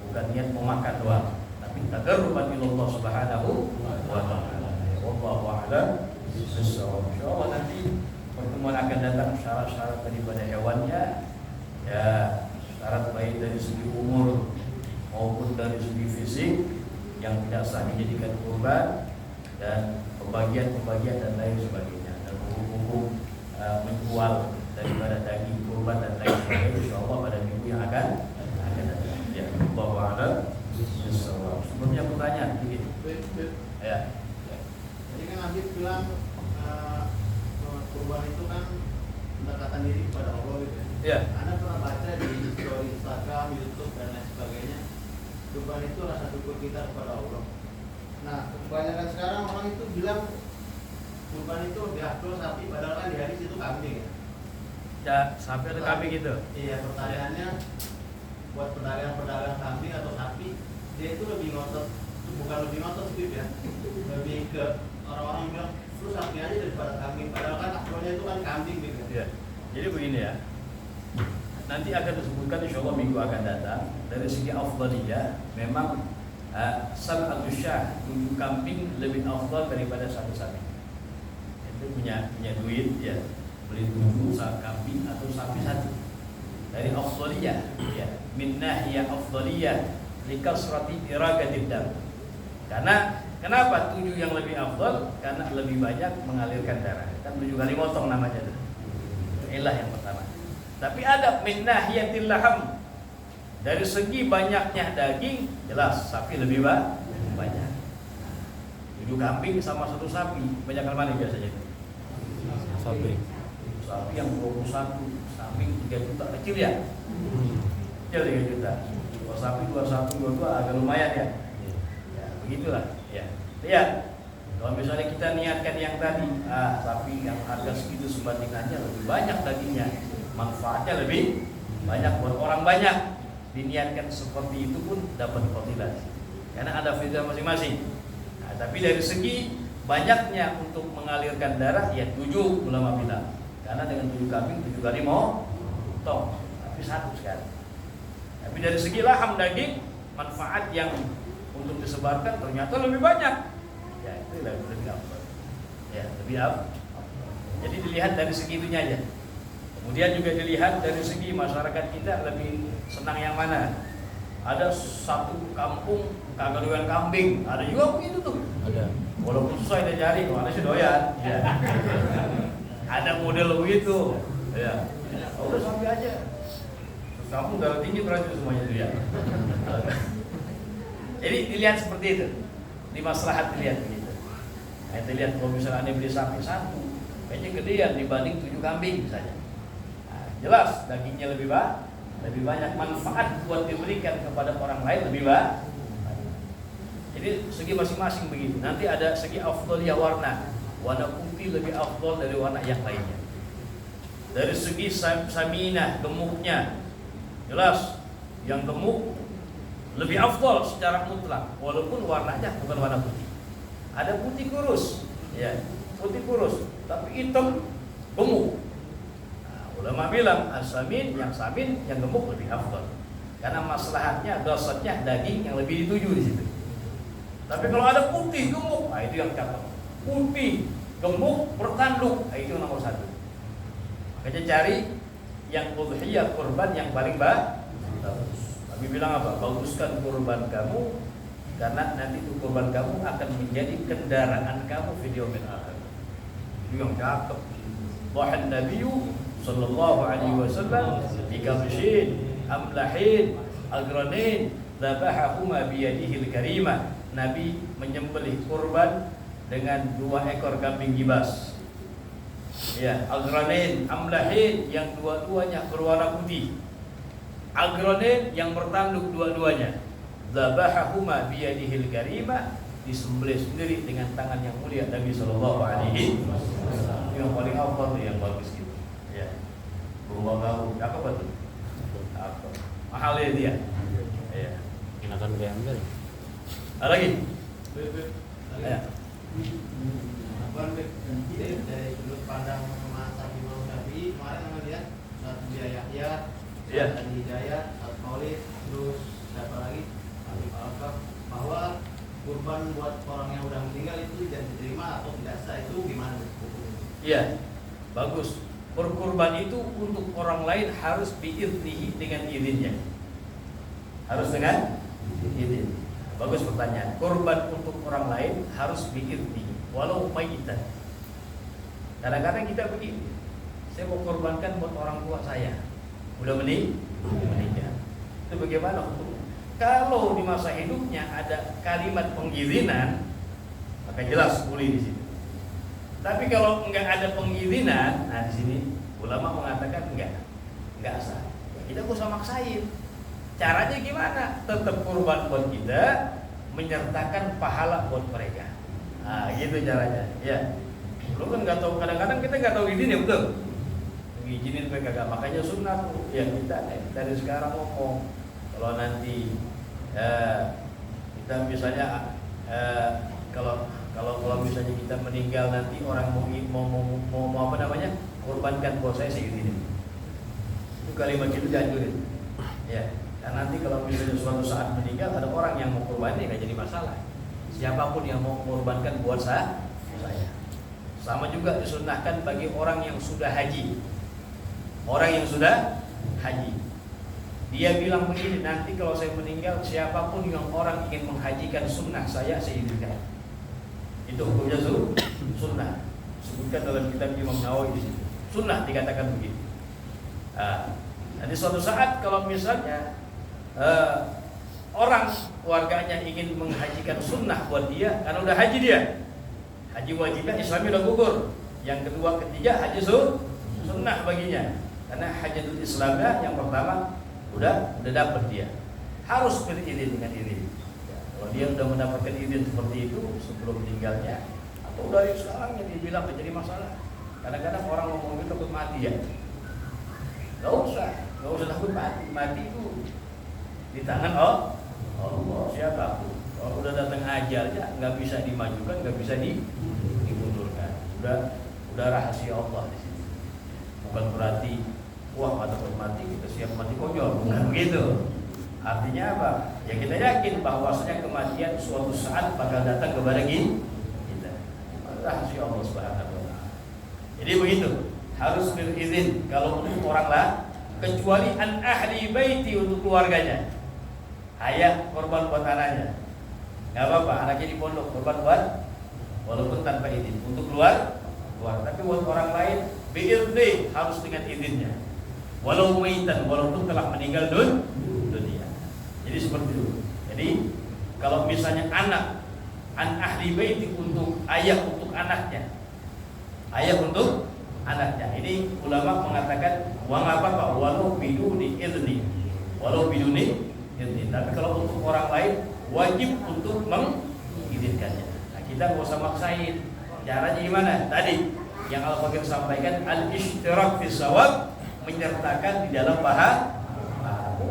bukan niat memakan doang, tapi tagarruban ilallah subhanahu wa ta'ala. Wallahu a'lam bishawab. Insyaallah nanti pertemuan akan datang syarat-syarat daripada hewannya ya, syarat baik dari segi umur maupun dari segi fisik yang tidak sah dijadikan kurban, dan pembagian dan lain sebagainya, dan hukum-hukum menjual daripada daging kurban dan lain sebagainya, insyaallah pada minggu yang akan datang. Ya, Allahu a'lam bishawab. Sebelumnya pertanyaan dikit. Ya. Jadi kan Habib bilang kurban itu kan pendekatan diri kepada Allah gitu ya. Ya. Anda pernah baca di story Instagram, YouTube dan lain sebagainya, kurban itu rasa syukur kita kepada Allah. Nah, kebanyakan sekarang orang itu bilang kurban itu lebih afdol sapi, padahal kan di hadis itu kambing ya. Ya, sapi atau kambing gitu. Iya, pertanyaannya buat pedagang kambing atau sapi, dia itu lebih ngotot, bukan lebih ngotot sih ya, lebih ke orang-orang yang bilang lu sapi aja daripada kambing, padahal kan afdolnya itu kan kambing gitu. Ya. Jadi begini ya, nanti akan disebutkan insyaallah minggu akan datang. Dari segi afdaliyah memang sab'atu syah, 7 kambing lebih afdal daripada 1 sapi. Itu punya duit ya, beli 7 kambing atau sapi 1. Dari afdaliyah ya, min nahiyah afdaliyah likasrati iragatid dam. Karena kenapa 7 yang lebih afdal? Karena lebih banyak mengalirkan darah. Kan 7 kali motong namanya itu. Inilah yang pertama. Tapi ada min nahiyatil laham, dari segi banyaknya daging, jelas sapi lebih banyak. 7 kambing sama 1 sapi, banyak mana biasanya? Sapi yang 21, sapi 3 juta, kecil ya? Kecil 3 juta. Kalau sapi 21, 22 agak lumayan ya. Ya, begitulah. Ya. Lihat, kalau misalnya kita niatkan yang tadi, sapi yang harga segitu sebandingannya lebih banyak dagingnya, manfaatnya lebih banyak buat orang banyak. Diniatkan seperti itu pun dapat fadilah, karena ada fadilah masing-masing. Nah, tapi dari segi banyaknya untuk mengalirkan darah, ya 7 ulama bilang. Karena dengan 7 kambing 7 kali motong, tapi 1 sekali. Tapi dari segi laham daging, manfaat yang untuk disebarkan ternyata lebih banyak. Ya itu lebih apa? Ya lebih apa? Jadi dilihat dari segi itunya aja. Kemudian juga dilihat dari segi masyarakat kita lebih senang yang mana. Ada satu kampung kagak doyan kambing, ada juga begitu tuh. ada. Walaupun susah kita cari, mana sih doyan. Ya. Ada model begitu. Ya. Udah sapi aja. Terus kampung darah tinggi terakhir semuanya itu ya. Jadi dilihat seperti itu. di maslahat dilihat begitu. Nah, itu lihat kalau misalnya Anda beli sapi satu, kayaknya gedean dibanding 7 kambing misalnya. Nah, jelas dagingnya lebih banyak, manfaat buat diberikan kepada orang lain lebih banyak. Jadi segi masing-masing begitu. Nanti ada segi afdaliyah warna putih lebih afdal dari warna yang lainnya. Dari segi saminah, gemuknya, jelas yang gemuk lebih afdal secara mutlak, walaupun warnanya bukan warna putih. Ada putih kurus, ya, putih kurus, tapi hitam gemuk. Nah, ulama bilang as-samin, yang gemuk lebih afdal, karena maslahatnya, dosatnya daging yang lebih dituju di situ. Tapi kalau ada putih gemuk, nah itu yang cakep. Putih gemuk bertanduk, nah itu nomor 1. Makanya cari yang udhiyah, kurban yang paling bagus. Nabi bilang apa? Baguskan kurban kamu, karena nanti itu kurban kamu akan menjadi kendaraan kamu di yaumil akhir. Itu yang cakep. Dhahan Nabiyyu sallallahu alaihi wasallam bi kabshin amlahin agranin dzabahahuma bi yadihi al-karimah. Nabi menyembelih kurban dengan 2 ekor kambing gibas. Ya, agranin, amlahin yang dua-duanya berwarna putih. Agranin yang bertanduk dua-duanya. Dzabahahuma bi yadihi al-karimah, disembelih sendiri dengan tangan yang mulia Nabi sallallahu alaihi wasallam. Yang paling afdal yang bagus gitu. Ya. Berubah-ubah apa betul? Apa? Mahal ya dia. Ya. Enakan diambil. Ada lagi? Ya. Dari sudut pandang masa Imam Syafi'i, kemarin kita lihat Ustaz Yahya, Iya. Ustaz Hidayat, Ustaz Maulid, terus siapa lagi? Habib Al-Kaf, bahwa kurban buat orang yang udah meninggal itu tidak diterima atau tidak sah, itu gimana? Iya. Bagus. Berkurban itu untuk orang lain harus biiznihi, dengan izinnya. Harus dengan izin. Bagus pertanyaan. Kurban untuk orang lain harus biiznihi, walau mayitan. Kadang-kadang kita begini, saya mau korbankan buat orang tua saya, udah meninggal. Itu bagaimana hukumnya? Kalau di masa hidupnya ada kalimat pengizinan, maka jelas boleh di situ. Tapi kalau enggak ada pengizinan, nah di sini ulama mengatakan enggak sah. Ya, kita nggak usah maksain. Caranya gimana? Tetap kurban buat kita, menyertakan pahala buat mereka. Nah, gitu caranya. Ya. Lu kan nggak tahu, kadang-kadang kita nggak tahu izin ya, betul. Izinin mereka gak, makanya sunnah tuh. Ya kita dari sekarang ngomong, kalau nanti kita misalnya kalau misalnya kita meninggal nanti orang mau apa namanya, korbankan buat saya izinin. Itu kalimat itu dianjurin. Ya. Dan nanti kalau misalnya suatu saat meninggal ada orang yang mau korban, nggak jadi masalah. Siapapun yang mau korbankan buat saya. Sama juga disunnahkan bagi orang yang sudah haji. Orang yang sudah haji, dia bilang begini, nanti kalau saya meninggal, siapapun yang orang ingin menghajikan sunnah saya izinkan. Itu hukumnya sunnah. Sebutkan dalam kitab Imam Nawawi di situ. Sunnah dikatakan begitu. Nanti suatu saat kalau misalnya orang keluarganya ingin menghajikan sunnah buat dia, karena udah haji dia, haji wajibnya Islamnya udah gugur. Yang kedua, ketiga haji sunnah baginya, karena hajatul Islamnya yang pertama udah dapat dia, harus berizin dengan izin. Kalau dia udah mendapatkan izin seperti itu sebelum meninggalnya, atau dari sekarang yang dibilang menjadi masalah. Kadang-kadang orang ngomong itu takut mati ya. Gak usah takut mati itu di tangan Allah. Siapa? Kalau udah datang ajalnya, nggak bisa dimajukan, nggak bisa dimundurkan. Udah rahasia Allah di sini. Bukan berarti wah takut mati kita siap mati konyol, bukan begitu. Artinya apa? Ya kita yakin bahwasanya kematian suatu saat bakal datang kepada kita. Rahasia Allah Subhanahu wa taala. Jadi begitu, harus berizin kalau untuk orang lah, kecuali an ahli baiti, untuk keluarganya. Ayah korban buat anaknya, nggak apa-apa, anaknya di pondok korban buat, walaupun tanpa izin, untuk keluar. Tapi buat orang lain biizni, harus dengan izinnya. Walau maitan, walaupun telah meninggal dunia. Jadi seperti itu. Jadi kalau misalnya an ahli baiti untuk ayah untuk anaknya. Ayah untuk anaknya. Ini ulama mengatakan wa apa walau biduni idzni. Walau biduni idzni. Tapi kalau untuk orang lain wajib untuk mengizinkannya. Nah, kita nggak usah maksain. Caranya gimana? Tadi yang Al-Fakir sampaikan al-ishtirak fi shawab, menyertakan di dalam pahala.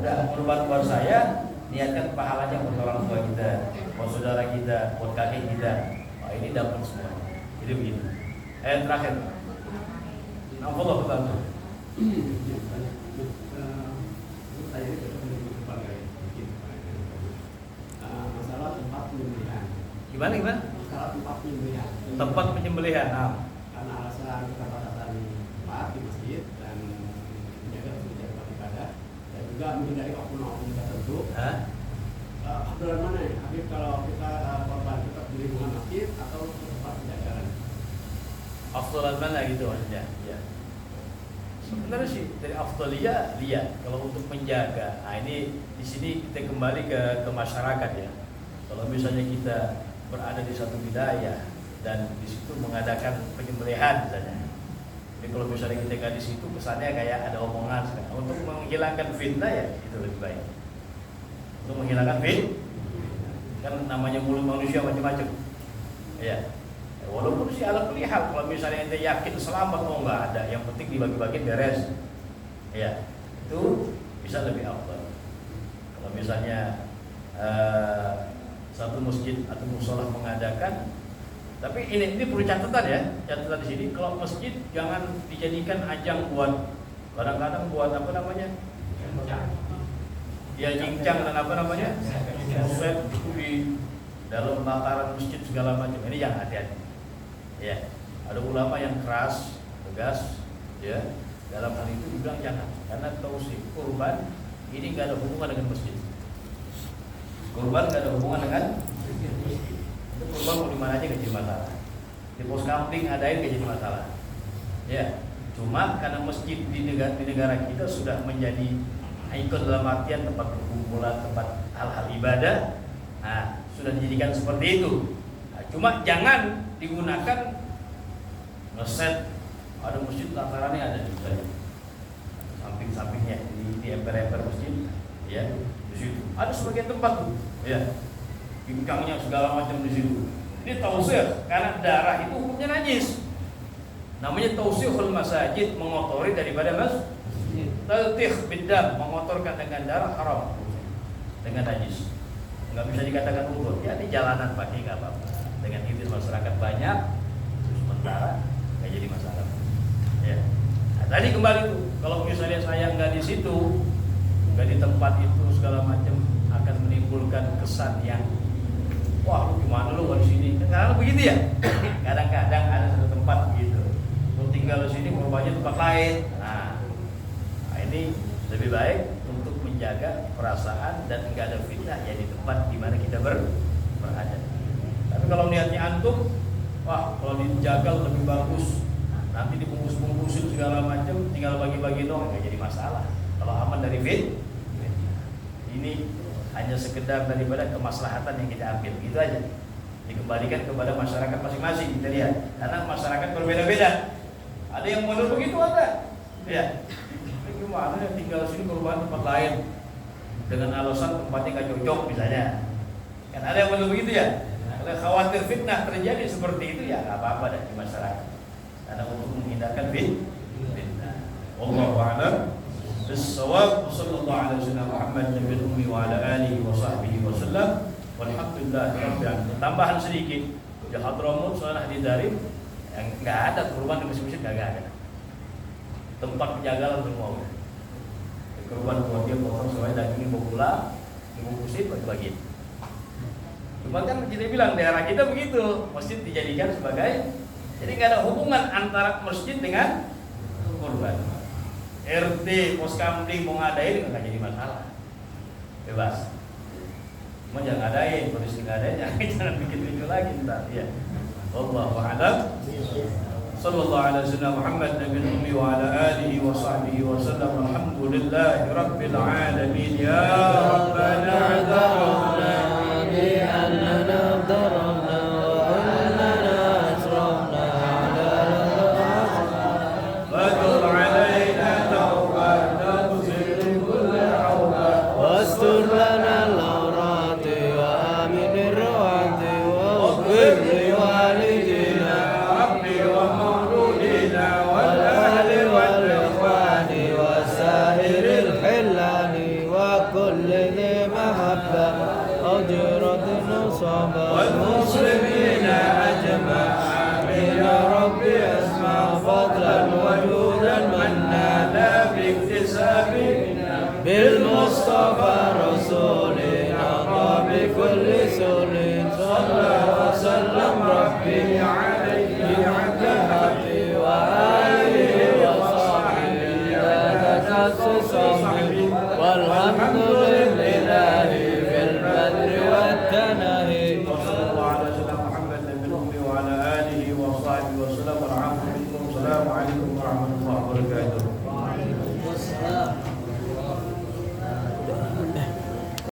Udah kurban buat saya, niatkan pahalanya buat orang tua kita, buat saudara kita, buat kakek kita. Wah, ini dapat semua. Jadi begini. Ayat terakhir. Allah bantu. Masalah tempat penyembelihan. Gimana? Masalah tempat penyembelihan. Tempat penyembelihan. Nah. Karena alasan keterbatasan tempat di masjid dan menjaga tempat ibadah dan juga menghindari oknum-oknum tertentu. Aturan mana ya? Habib, kalau kita korban tetap di lingkungan masjid atau tempat penjagalan? Afdalan mana gitu maksudnya? Ya. Sebenarnya sih dari afdaliyah lihat kalau untuk menjaga. Nah, ini di sini kita kembali ke masyarakat ya. Kalau misalnya kita berada di satu wilayah dan di situ mengadakan penyembelihan misalnya. Jadi kalau misalnya kita nggak di situ kesannya kayak ada omongan sekarang. Untuk menghilangkan fitnah ya itu lebih baik. Untuk menghilangkan fitnah kan namanya mulut manusia macam-macam. Ya. Walaupun sih ala kulli hal, kalau misalnya ente yakin selamat, oh enggak ada, yang penting dibagi-bagi beres. Ya, itu bisa lebih afdal. Kalau misalnya satu masjid atau musholah mengadakan, tapi ini perlu catatan ya, catatan di sini. Kalau masjid jangan dijadikan ajang buat kadang-kadang buat apa namanya? Ya cincang dan apa namanya? Set di dalam bakaran masjid segala macam. Ini yang hati-hati. Ya, ada ulama yang keras, tegas, ya. Dalam hal itu dibilang jangan, karena tausif kurban ini nggak ada hubungan dengan masjid. Kurban nggak ada hubungan dengan masjid. Itu kurban mau di mana aja nggak jadi masalah. Di pos kampling adain nggak jadi masalah. Ya, cuma karena masjid di negara kita sudah menjadi ikon dalam artian tempat perkumpulan, tempat hal-hal ibadah, nah sudah dijadikan seperti itu. Nah, cuma jangan digunakan ngeset ada masjid latarannya ada di samping-sampingnya di emper-emper masjid, ya di situ ada sebagian tempat tuh, ya bingkangnya segala macam di situ. Ini tausir karena darah itu hukumnya najis. Namanya tausirul masajid, mengotori daripada masjid. Taltih bidam, mengotorkan dengan darah haram, dengan najis. Nggak bisa dikatakan udur. Ya di jalanan pakai nggak apa-apa. Dengan izin masyarakat banyak, sementara nggak jadi masalah. Ya. Nah, tadi kembali tuh, kalau misalnya saya nggak di situ, nggak di tempat itu segala macam akan menimbulkan kesan yang wah lu gimana lu di sini? Karena begitu ya. Kadang-kadang ada satu tempat gitu. Lu tinggal di sini, merubahnya tempat lain. Nah, ini lebih baik untuk menjaga perasaan dan enggak ada fitnah ya di tempat di mana kita berada. Tapi kalau niatnya antum, wah kalau dijagal lebih bagus, nanti dibungkus-bungkusin segala macam, tinggal bagi-bagi dong, nggak jadi masalah. Kalau aman dari fitnah, ini hanya sekedar daripada kemaslahatan yang kita ambil, gitu aja. Dikembalikan kepada masyarakat masing-masing, kita lihat. Karena masyarakat berbeda-beda. Ada yang model begitu ada, ya. Gimana ya tinggal sini kurban tempat lain dengan alasan tempatnya nggak cocok misalnya. Kan ada yang model begitu ya. Kalau khawatir fitnah terjadi seperti itu ya nggak apa-apa dah di masyarakat. Karena untuk menghindarkan fitnah. Wallahu a'lam bis-shawab. Sallallahu alaihi wasallam Muhammad nabiyil ummi wa ala alihi wa sahbihi wasallam. Walhamdulillahirabbil alamin. Tambahan sedikit. Di Hadramut Salah di Darif yang nggak ada kurban di masjid nggak ada. Tempat penjagalan semua. Kurban buat dia potong sesuai dagingnya mau pulang, dibungkusin bagi-bagi. Cuma kan kita bilang daerah kita begitu, masjid dijadikan sebagai, jadi nggak ada hubungan antara masjid dengan kurban. RT, pos kamling mau ngadain nggak jadi masalah, bebas. Cuma jangan ngadain, polisi ngadain, jangan bikin video lagi ntar, ya. Wallahu a'lam. Sallallahu ala sayyidina Muhammad nabiyil ummi wa ala alihi wa sahbihi wa sallam. Alhamdulillahi rabbil alamin. Ya rabbana a'tarafna bi annana darana والصحابة والمسلمين